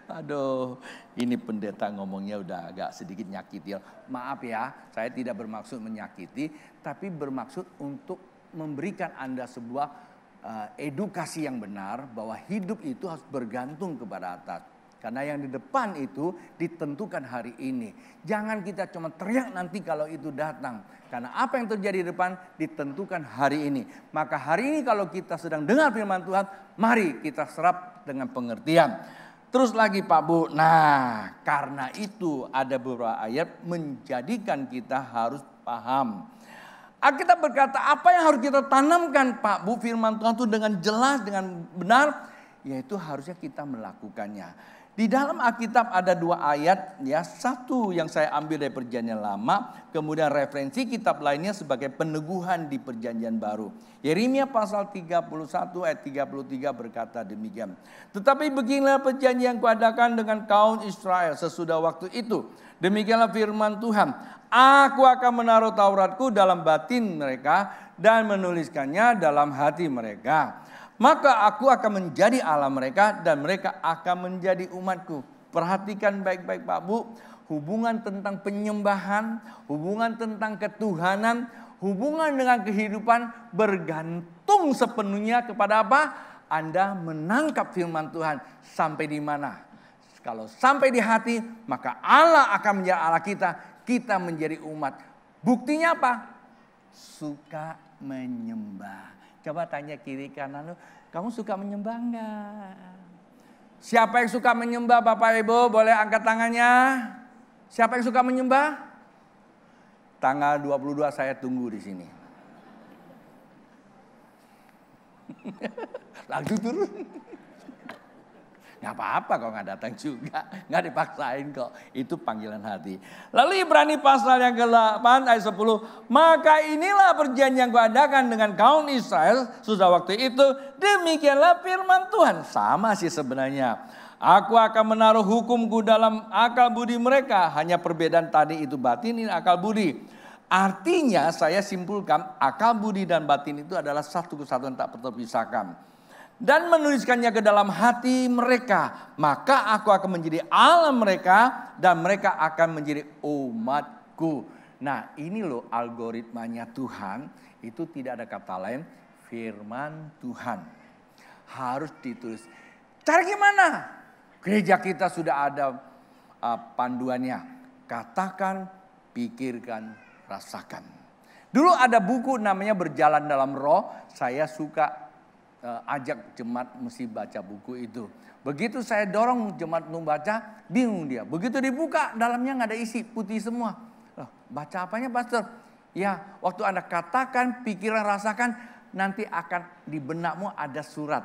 Aduh, ini pendeta ngomongnya udah agak sedikit nyakiti. Maaf ya, saya tidak bermaksud menyakiti, tapi bermaksud untuk memberikan Anda sebuah edukasi yang benar bahwa hidup itu harus bergantung kepada atas. Karena yang di depan itu ditentukan hari ini. Jangan kita cuma teriak nanti kalau itu datang. Karena apa yang terjadi di depan ditentukan hari ini. Maka hari ini kalau kita sedang dengar firman Tuhan, mari kita serap dengan pengertian. Terus lagi Pak Bu, nah karena itu ada beberapa ayat menjadikan kita harus paham. Alkitab berkata apa yang harus kita tanamkan Pak Bu, firman Tuhan itu dengan jelas, dengan benar, yaitu harusnya kita melakukannya. Di dalam Alkitab ada 2 ayat ya, satu yang saya ambil dari Perjanjian Lama, kemudian referensi kitab lainnya sebagai peneguhan di Perjanjian Baru. Yeremia pasal 31 ayat 33 berkata demikian. Tetapi beginilah perjanjian yang kuadakan dengan kaum Israel sesudah waktu itu. Demikianlah firman Tuhan. Aku akan menaruh Tauratku dalam batin mereka dan menuliskannya dalam hati mereka. Maka aku akan menjadi Allah mereka dan mereka akan menjadi umatku. Perhatikan baik-baik Pak Bu. Hubungan tentang penyembahan, hubungan tentang ketuhanan, hubungan dengan kehidupan bergantung sepenuhnya kepada apa? Anda menangkap firman Tuhan sampai di mana. Kalau sampai di hati, maka Allah akan menjadi Allah kita. Kita menjadi umat. Buktinya apa? Suka menyembah. Coba tanya kiri kanan lu, kamu suka menyembah enggak? Siapa yang suka menyembah Bapak Ibu? Boleh angkat tangannya. Siapa yang suka menyembah? Tanggal 22 saya tunggu di sini. Langsung turun. Gak apa-apa kalau gak datang juga. Gak dipaksain kok. Itu panggilan hati. Lalu Ibrani pasal yang ke-8 ayat 10. Maka inilah perjanjian yang kuadakan dengan kaum Israel. Sudah waktu itu demikianlah firman Tuhan. Sama sih sebenarnya. Aku akan menaruh hukumku dalam akal budi mereka. Hanya perbedaan tadi itu batin, ini akal budi. Artinya saya simpulkan akal budi dan batin itu adalah satu kesatuan tak terpisahkan. Dan menuliskannya ke dalam hati mereka. Maka aku akan menjadi Allah mereka dan mereka akan menjadi umatku. Nah ini loh algoritmanya Tuhan. Itu tidak ada kata lain. Firman Tuhan. Harus ditulis. Cara gimana? Gereja kita sudah ada panduannya. Katakan, pikirkan, rasakan. Dulu ada buku namanya Berjalan dalam Roh. Saya suka ajak jemaat mesti baca buku itu. Begitu saya dorong jemaat untuk baca, bingung dia. Begitu dibuka, dalamnya nggak ada isi, putih semua. Baca apanya pastor? Ya, waktu Anda katakan, pikiran, rasakan, nanti akan di benakmu ada surat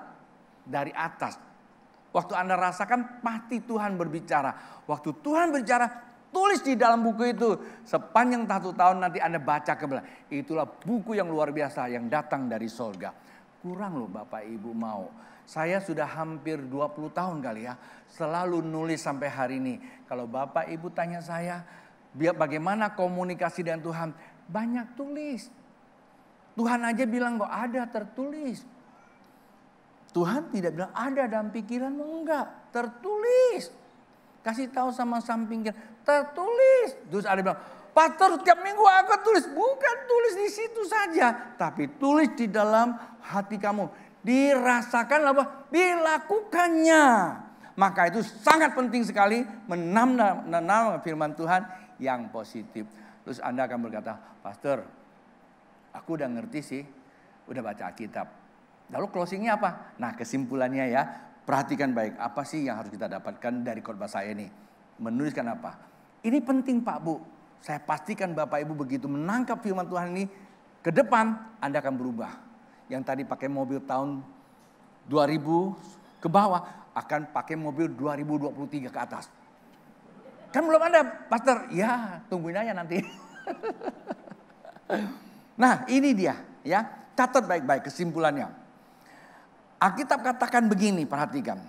dari atas. Waktu Anda rasakan, pasti Tuhan berbicara. Waktu Tuhan berbicara, tulis di dalam buku itu. Sepanjang 1 tahun nanti Anda baca ke belakang. Itulah buku yang luar biasa yang datang dari surga. Kurang loh Bapak Ibu mau. Saya sudah hampir 20 tahun kali ya. Selalu nulis sampai hari ini. Kalau Bapak Ibu tanya saya, bagaimana komunikasi dengan Tuhan? Banyak tulis. Tuhan aja bilang kok ada tertulis. Tuhan tidak bilang ada dalam pikiranmu, enggak. Tertulis. Kasih tahu sama samping kiri, tertulis. Terus ada bilang, pastor setiap minggu aku tulis. Bukan tulis di situ saja. Tapi tulis di dalam hati kamu. Dirasakan apa? Dilakukannya. Maka itu sangat penting sekali menanam firman Tuhan yang positif. Terus Anda akan berkata, pastor, aku udah ngerti sih. Udah baca Alkitab. Lalu closingnya apa? Nah kesimpulannya ya. Perhatikan baik, apa sih yang harus kita dapatkan dari khotbah saya ini? Menuliskan apa? Ini penting Pak Bu. Saya pastikan Bapak Ibu begitu menangkap firman Tuhan ini, ke depan Anda akan berubah. Yang tadi pakai mobil tahun 2000 ke bawah, akan pakai mobil 2023 ke atas. Kan belum ada, pastor. Ya, tungguin aja nanti. Nah, ini dia ya. Catat baik-baik kesimpulannya. Alkitab katakan begini, perhatikan.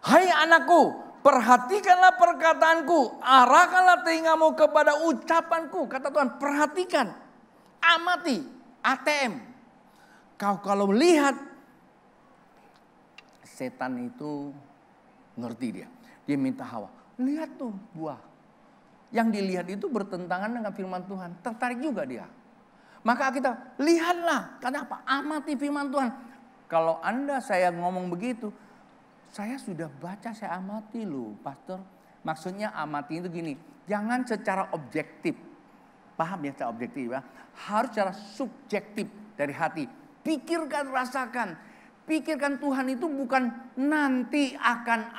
Hai anakku, perhatikanlah perkataanku, arahkanlah telingamu kepada ucapanku. Kata Tuhan, perhatikan, amati, ATM. Kau kalau melihat, setan itu ngerti dia. Dia minta Hawa, lihat tuh buah. Yang dilihat itu bertentangan dengan firman Tuhan. Tertarik juga dia. Maka kita lihatlah, kenapa? Amati firman Tuhan. Kalau saya ngomong begitu, saya sudah baca, saya amati loh, pastor. Maksudnya amati itu gini, jangan secara objektif. Paham ya secara objektif ya? Harus secara subjektif dari hati. Pikirkan, rasakan. Pikirkan Tuhan itu bukan nanti akan.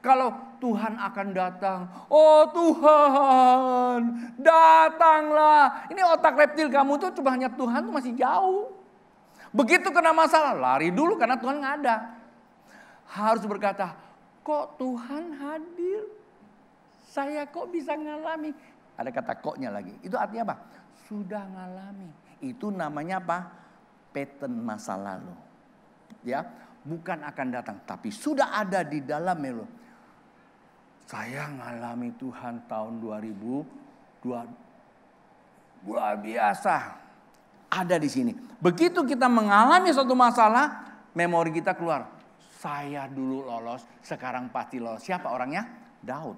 Kalau Tuhan akan datang, oh Tuhan, datanglah. Ini otak reptil kamu tuh cuma hanya Tuhan tuh masih jauh. Begitu kena masalah, lari dulu karena Tuhan nggak ada. Harus berkata, kok Tuhan hadir? Saya kok bisa ngalami? Ada kata koknya lagi. Itu artinya apa? Sudah ngalami. Itu namanya apa? Pattern masa lalu. Ya, bukan akan datang, tapi sudah ada di dalamnya loh. Saya ngalami Tuhan tahun 2002. Luar biasa. Ada di sini. Begitu kita mengalami suatu masalah, memori kita keluar. Saya dulu lolos, sekarang pasti lolos. Siapa orangnya? Daud.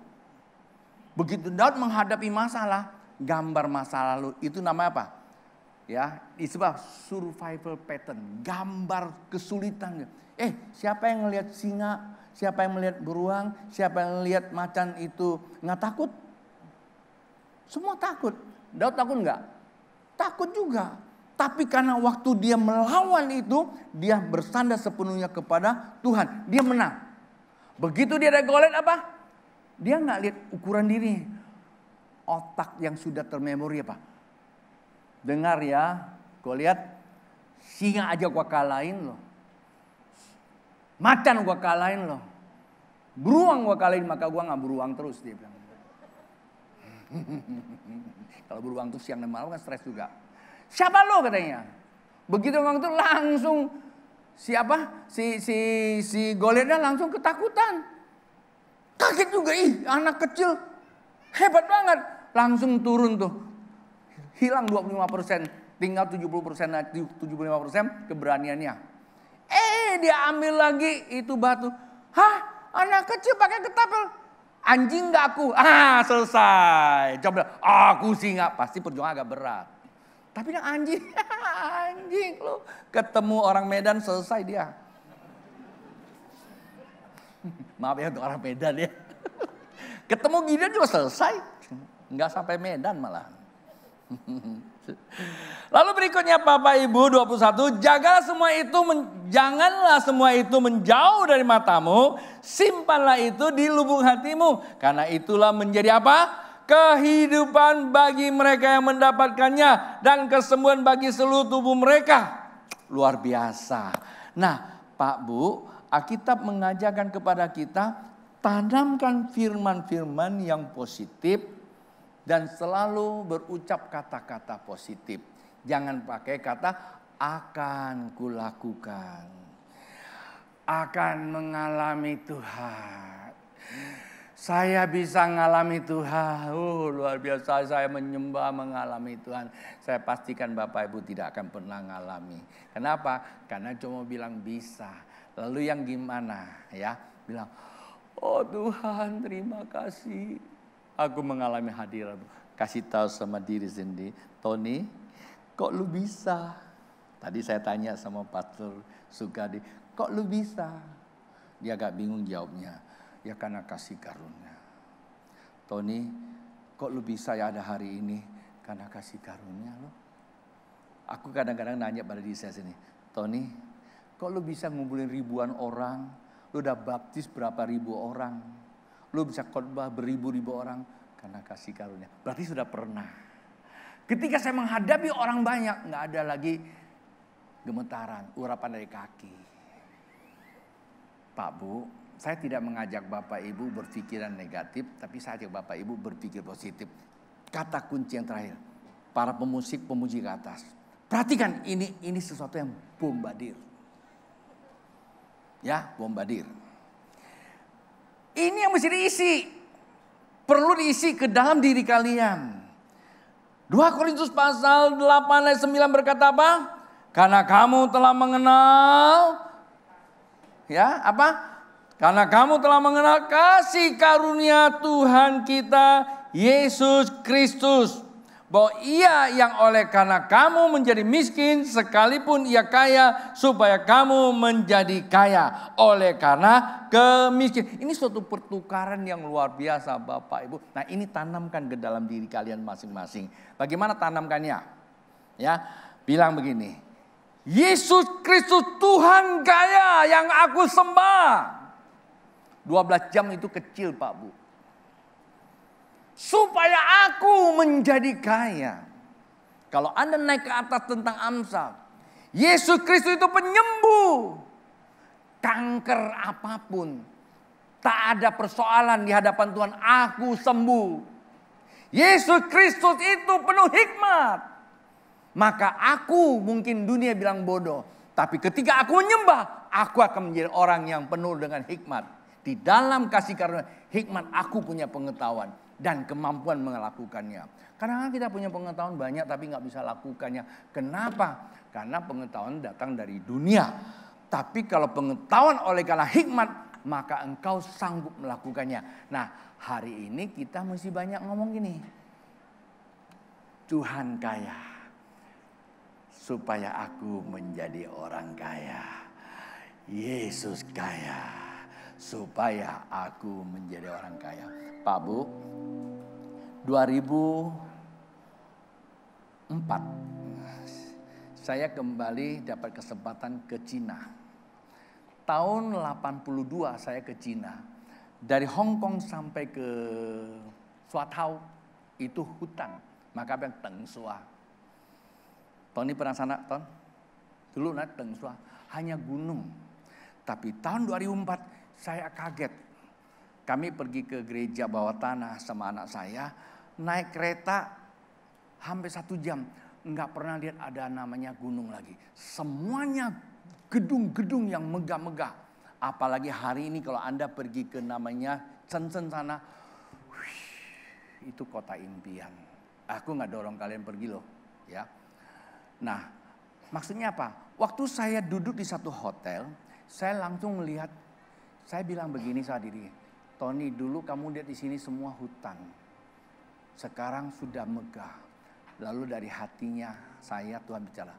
Begitu Daud menghadapi masalah, gambar masa lalu itu namanya apa? Ya, disebut survival pattern, gambar kesulitan. Siapa yang melihat singa? Siapa yang melihat beruang? Siapa yang melihat macan itu nggak takut? Semua takut. Daud takut nggak? Takut juga. Tapi karena waktu dia melawan itu, dia bersandar sepenuhnya kepada Tuhan. Dia menang. Begitu dia ada Goliat apa? Dia nggak lihat ukuran diri. Otak yang sudah termemori apa? Dengar ya, Goliat, singa aja gua kalahin loh. Macan gua kalahin loh. Beruang gua kalahin, maka gua nggak beruang terus, dia bilang. Kalau beruang tuh siang dan malam kan stres juga. Siapa lo katanya? Begitu orang itu langsung si Goliatnya langsung ketakutan. Kaget juga, anak kecil hebat banget. Langsung turun tuh. Hilang 25%, tinggal 70%, keberaniannya. Dia ambil lagi itu batu. Hah, anak kecil pakai ketapel. Anjing gak aku? Selesai. Coba, aku singa. Pasti perjuangan agak berat. Tapi yang anjing lo. Ketemu orang Medan selesai dia. Maaf ya untuk orang Medan ya. Ketemu Gideon juga selesai. Enggak sampai Medan malah. Lalu berikutnya Bapak Ibu 21, janganlah semua itu menjauh dari matamu, simpanlah itu di lubuk hatimu. Karena itulah menjadi apa? Kehidupan bagi mereka yang mendapatkannya dan kesembuhan bagi seluruh tubuh mereka. Luar biasa. Nah Pak Bu, Alkitab mengajarkan kepada kita, tanamkan firman-firman yang positif dan selalu berucap kata-kata positif. Jangan pakai kata akan kulakukan, akan mengalami Tuhan. Saya bisa mengalami Tuhan. Luar biasa, saya menyembah mengalami Tuhan. Saya pastikan Bapak Ibu tidak akan pernah mengalami. Kenapa? Karena cuma bilang bisa. Lalu yang gimana ya? Bilang, oh Tuhan terima kasih. Aku mengalami hadirat. Kasih tahu sama diri sendiri, Tony, kok lu bisa? Tadi saya tanya sama Pastor Sukadi, kok lu bisa? Dia agak bingung jawabnya. Ya karena kasih karunia. Tony, kok lu bisa ya ada hari ini? Karena kasih karunia lo. Aku kadang-kadang nanya pada diri saya sini, Tony, kok lu bisa ngumpulin ribuan orang? Lu udah baptis berapa ribu orang? Lu bisa khotbah beribu-ribu orang karena kasih karunia. Berarti sudah pernah. Ketika saya menghadapi orang banyak, nggak ada lagi gemetaran, urapan dari kaki. Pak Bu, saya tidak mengajak Bapak Ibu berpikiran negatif, tapi saya ajak Bapak Ibu berpikir positif. Kata kunci yang terakhir, para pemuji ke atas. Perhatikan, ini sesuatu yang bombardir. Ya, bombardir. Ini yang mesti diisi. Perlu diisi ke dalam diri kalian. 2 Korintus pasal 8 ayat 9 berkata apa? Karena kamu telah mengenal. Ya, apa? Karena kamu telah mengenal kasih karunia Tuhan kita Yesus Kristus. Bahwa ia yang oleh karena kamu menjadi miskin sekalipun ia kaya supaya kamu menjadi kaya oleh karena kemiskin. Ini suatu pertukaran yang luar biasa Bapak Ibu. Nah ini tanamkan ke dalam diri kalian masing-masing. Bagaimana tanamkannya? Ya, bilang begini. Yesus Kristus Tuhan kaya yang aku sembah. 12 jam itu kecil Pak Bu. Supaya aku menjadi kaya. Kalau Anda naik ke atas tentang Amsal. Yesus Kristus itu penyembuh. Kanker apapun. Tak ada persoalan di hadapan Tuhan. Aku sembuh. Yesus Kristus itu penuh hikmat. Maka aku mungkin dunia bilang bodoh. Tapi ketika aku menyembah. Aku akan menjadi orang yang penuh dengan hikmat. Di dalam kasih karunia hikmat aku punya pengetahuan. Dan kemampuan melakukannya. Karena kita punya pengetahuan banyak tapi gak bisa lakukannya. Kenapa? Karena pengetahuan datang dari dunia. Tapi kalau pengetahuan oleh karena hikmat, maka engkau sanggup melakukannya. Nah hari ini kita mesti banyak ngomong gini. Tuhan kaya. Supaya aku menjadi orang kaya. Yesus kaya. Supaya aku menjadi orang kaya. Pak Bu, 2004 saya kembali dapat kesempatan ke Cina. Tahun 82 saya ke Cina. Dari Hong Kong sampai ke Suatau itu hutan. Maka yang Teng Sua. Tony pernah sana, Ton? Dulu naik Teng Sua hanya gunung. Tapi tahun 2004 saya kaget. Kami pergi ke gereja bawah tanah sama anak saya. Naik kereta hampir 1 jam. Enggak pernah lihat ada namanya gunung lagi. Semuanya gedung-gedung yang megah-megah. Apalagi hari ini kalau Anda pergi ke namanya Shenzhen sana. Itu kota impian. Aku gak dorong kalian pergi loh. Ya. Nah maksudnya apa? Waktu saya duduk di satu hotel. Saya langsung melihat. Saya bilang begini saat diri. Tony, dulu kamu lihat di sini semua hutan. Sekarang sudah megah. Lalu dari hatinya saya Tuhan bicara.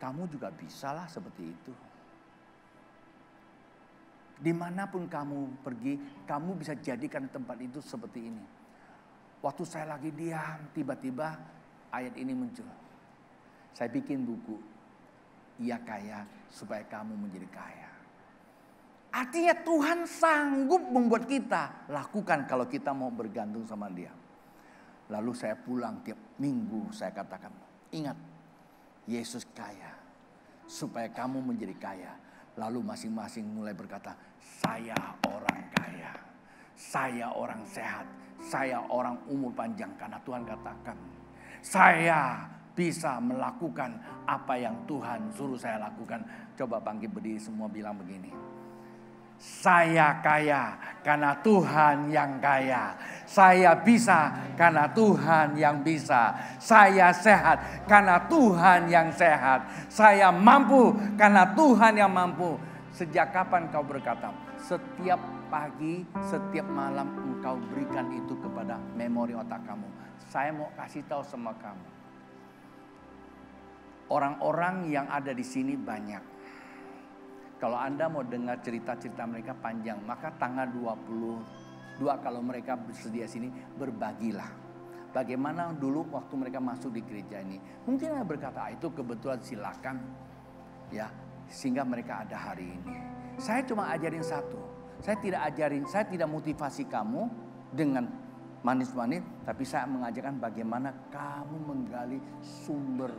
Kamu juga bisalah seperti itu. Dimanapun kamu pergi, kamu bisa jadikan tempat itu seperti ini. Waktu saya lagi diam, tiba-tiba ayat ini muncul. Saya bikin buku, Ia Kaya Supaya Kamu Menjadi Kaya. Artinya Tuhan sanggup membuat kita lakukan kalau kita mau bergantung sama Dia. Lalu saya pulang tiap minggu saya katakan, ingat, Yesus kaya supaya kamu menjadi kaya. Lalu masing-masing mulai berkata, saya orang kaya, saya orang sehat, saya orang umur panjang. Karena Tuhan katakan, saya bisa melakukan apa yang Tuhan suruh saya lakukan. Coba bangkit berdiri semua bilang begini. Saya kaya karena Tuhan yang kaya. Saya bisa karena Tuhan yang bisa. Saya sehat karena Tuhan yang sehat. Saya mampu karena Tuhan yang mampu. Sejak kapan kau berkata, setiap pagi, setiap malam engkau berikan itu kepada memori otak kamu. Saya mau kasih tahu sama kamu. Orang-orang yang ada di sini banyak. Kalau Anda mau dengar cerita-cerita mereka panjang, maka tanggal 22 kalau mereka bersedia sini, berbagilah. Bagaimana dulu waktu mereka masuk di gereja ini. Mungkin Anda berkata, itu kebetulan, silakan. Ya, sehingga mereka ada hari ini. Saya cuma ajarin satu. Saya tidak motivasi kamu dengan manis-manis, tapi saya mengajarkan bagaimana kamu menggali sumber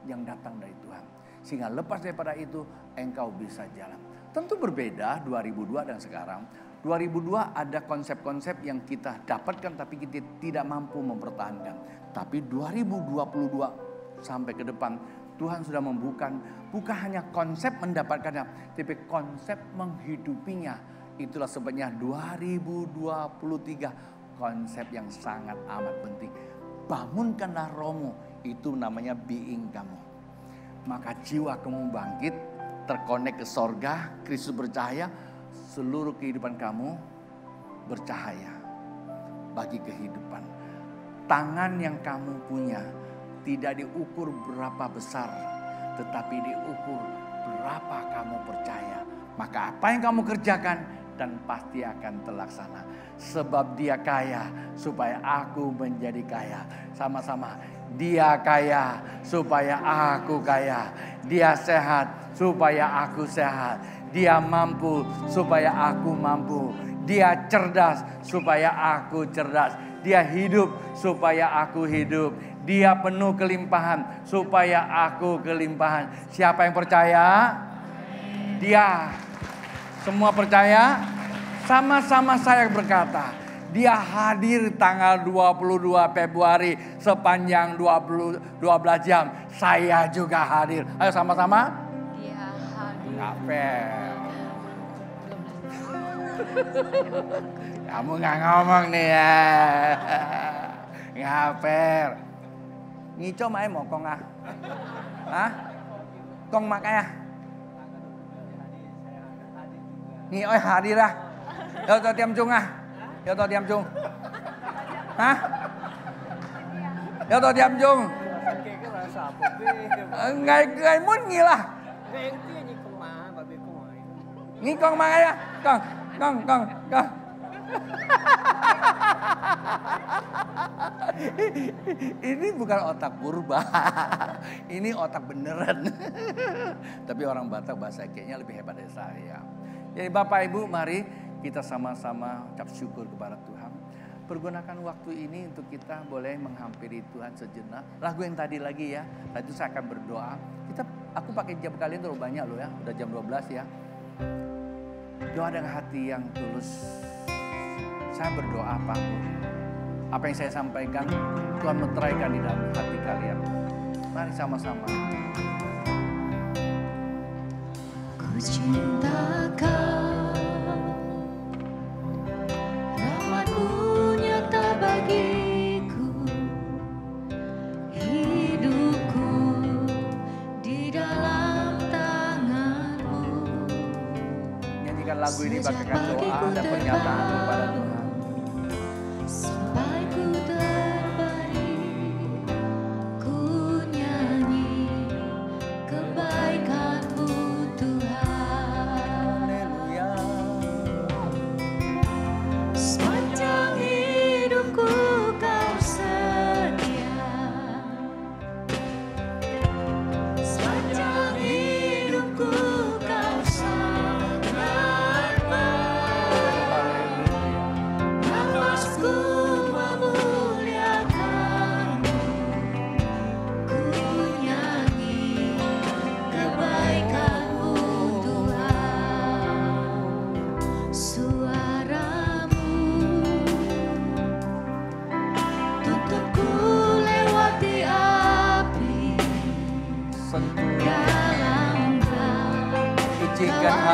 yang datang dari Tuhan. Sehingga lepas daripada itu engkau bisa jalan. Tentu berbeda 2002 dan sekarang. 2002 ada konsep-konsep yang kita dapatkan tapi kita tidak mampu mempertahankan. Tapi 2022 sampai ke depan Tuhan sudah membuka bukan hanya konsep mendapatkannya, tapi konsep menghidupinya. Itulah sebabnya 2023 konsep yang sangat amat penting. Bangunkanlah rohmu, itu namanya being kamu. Maka jiwa kamu bangkit, terkonek ke sorga, Kristus bercahaya, seluruh kehidupan kamu bercahaya bagi kehidupan. Tangan yang kamu punya tidak diukur berapa besar, tetapi diukur berapa kamu percaya. Maka apa yang kamu kerjakan dan pasti akan terlaksana. Sebab Dia kaya supaya aku menjadi kaya. Sama-sama. Dia kaya supaya aku kaya. Dia sehat supaya aku sehat. Dia mampu supaya aku mampu. Dia cerdas supaya aku cerdas. Dia hidup supaya aku hidup. Dia penuh kelimpahan supaya aku kelimpahan. Siapa yang percaya? Dia. Semua percaya? Sama-sama saya berkata. Dia hadir tanggal 22 Februari sepanjang 12 jam. Saya juga hadir. Ayo sama-sama. Dia hadir. Nggak fair. Kamu nggak ngomong nih ya. Nggak fair. Ngico mai mau kong ah? Hah? Kong makanya? Ngi oi hadir ah. Yo to tiêm chung ah. Yo to tiêm chung. Hah? Yo to tiêm chung. Ngày muốn gì là? Ngi con mang ya. Con. Ini bukan otak purba. Ini otak beneran. Tapi orang Batak bahasa kayaknya lebih hebat dari saya. Jadi Bapak Ibu, mari kita sama-sama ucap syukur kepada Tuhan. Pergunakan waktu ini untuk kita boleh menghampiri Tuhan sejenak. Lagu yang tadi lagi ya. Lalu itu saya akan berdoa. Aku pakai jam kalian terlalu banyak loh ya. Udah jam 12 ya. Doa dengan hati yang tulus. Saya berdoa apapun. Apa yang saya sampaikan Tuhan meteraikan di dalam hati kalian. Mari sama-sama. Ku cinta Kau, rahmat-Mu nyata bagiku, hidupku di dalam tangan-Mu. Nyanyikan lagu ini bagaikan doa dan pernyataan kepada Tuhan. Sampai ku terbaring, ku nyanyi kebaikan-Mu Tuhan. Haleluya. Sepanjang hidupku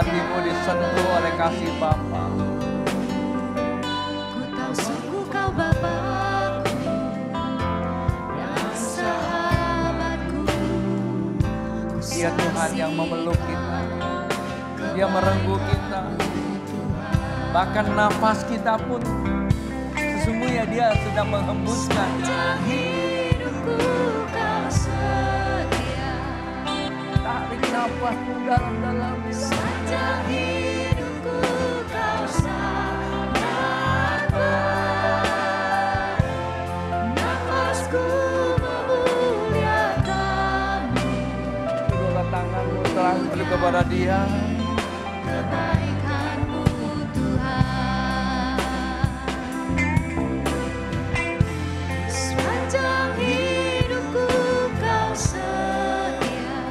hatimu disentuh oleh kasih Bapa. Ku tahu sungguh kau Bapakku dan sahabatku. Dia Tuhan yang memeluk kita. Dia merengkuh kita. Bahkan nafas kita pun sesungguhnya Dia sedang menghembuskan. Sepanjang hidupku kau setia. Tarik nafasmu dalam-dalam. Sepanjang hidupku kau sangat baik. Nafasku memuliakanmu. Kedua tanganmu terangkan kepada Dia. Kebaikanmu Tuhan. Sepanjang hidupku kau setia.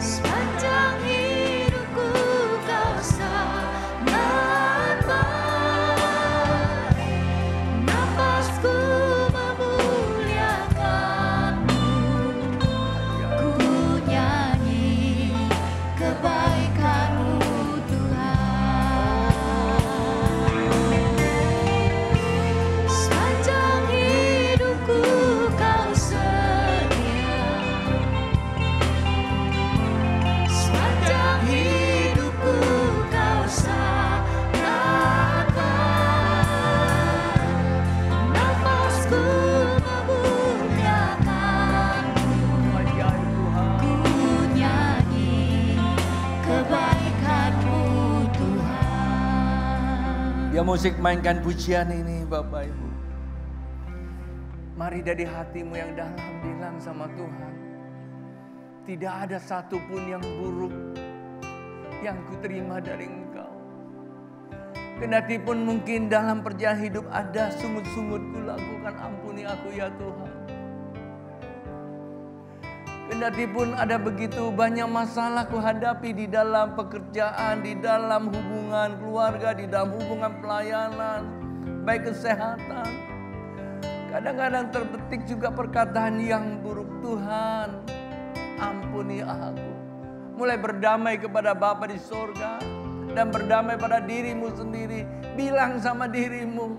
Sepanjang hidupku kau sangat baik. Nafasku memuliakanmu. Ku nyanyi kebaikanmu Tuhan. Sepanjang hidupku kau setia. Sepanjang hidupku kau sangat baik. Nafasku memuliakanmu. Ku nyanyi kebaikanmu Tuhan. Ya musik mainkan pujian ini Bapak Ibu. Mari dari hatimu yang dalam bilang sama Tuhan. Tidak ada satupun yang buruk yang kuterima dari Engkau. Kendati pun mungkin dalam perjalanan hidup ada sungut-sungut kulakukan, ampuni aku ya Tuhan. Kendati pun ada begitu banyak masalah kuhadapi di dalam pekerjaan, di dalam hubungan keluarga, di dalam hubungan pelayanan, baik kesehatan. Kadang-kadang terbetik juga perkataan yang buruk, Tuhan ampuni aku. Mulai berdamai kepada Bapa di sorga dan berdamai pada dirimu sendiri. Bilang sama dirimu,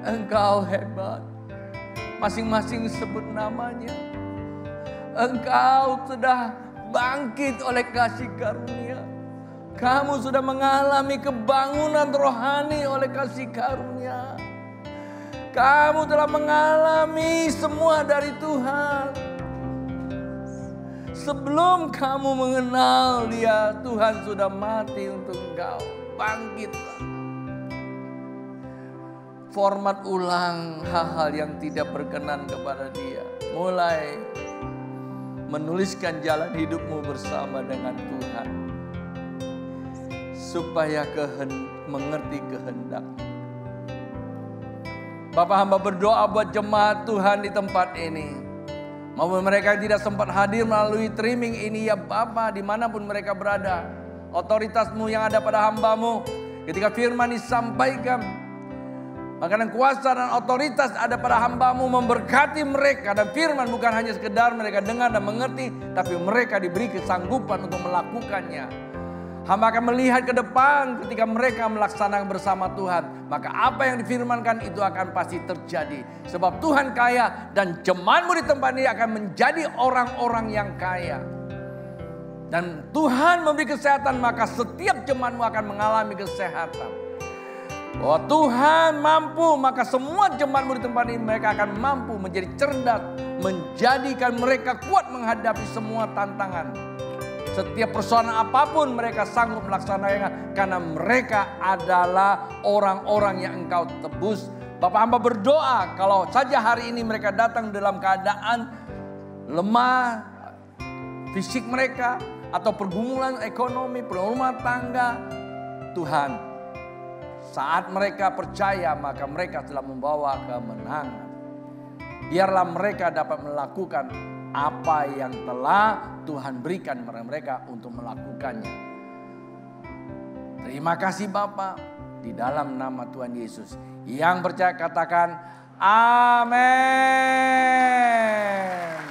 Engkau hebat. Masing-masing sebut namanya. Engkau sudah bangkit oleh kasih karunia. Kamu sudah mengalami kebangunan rohani oleh kasih karunia. Kamu telah mengalami semua dari Tuhan. Sebelum kamu mengenal Dia, Tuhan sudah mati untuk engkau. Bangkitlah. Format ulang hal-hal yang tidak berkenan kepada Dia. Mulai menuliskan jalan hidupmu bersama dengan Tuhan. Supaya mengerti kehendak. Bapak hamba berdoa buat jemaat Tuhan di tempat ini. Maupun mereka yang tidak sempat hadir melalui streaming ini ya Bapa, dimanapun mereka berada. Otoritasmu yang ada pada hambamu. Ketika firman disampaikan. Makanan kuasa dan otoritas ada pada hambamu memberkati mereka. Dan firman bukan hanya sekedar mereka dengar dan mengerti. Tapi mereka diberi kesanggupan untuk melakukannya. Hamba akan melihat ke depan ketika mereka melaksanakan bersama Tuhan. Maka apa yang difirmankan itu akan pasti terjadi. Sebab Tuhan kaya dan jemaatmu di tempat ini akan menjadi orang-orang yang kaya. Dan Tuhan memberi kesehatan maka setiap jemaatmu akan mengalami kesehatan. Bahwa Tuhan mampu maka semua jemaatmu di tempat ini mereka akan mampu menjadi cerdas. Menjadikan mereka kuat menghadapi semua tantangan. Setiap persoalan apapun mereka sanggup melaksanakannya. Karena mereka adalah orang-orang yang engkau tebus. Bapak hamba berdoa kalau saja hari ini mereka datang dalam keadaan lemah. Fisik mereka atau pergumulan ekonomi, rumah tangga. Tuhan, saat mereka percaya maka mereka telah membawa kemenangan. Biarlah mereka dapat melakukan apa yang telah Tuhan berikan kepada mereka untuk melakukannya. Terima kasih Bapa, di dalam nama Tuhan Yesus. Yang percaya katakan amin.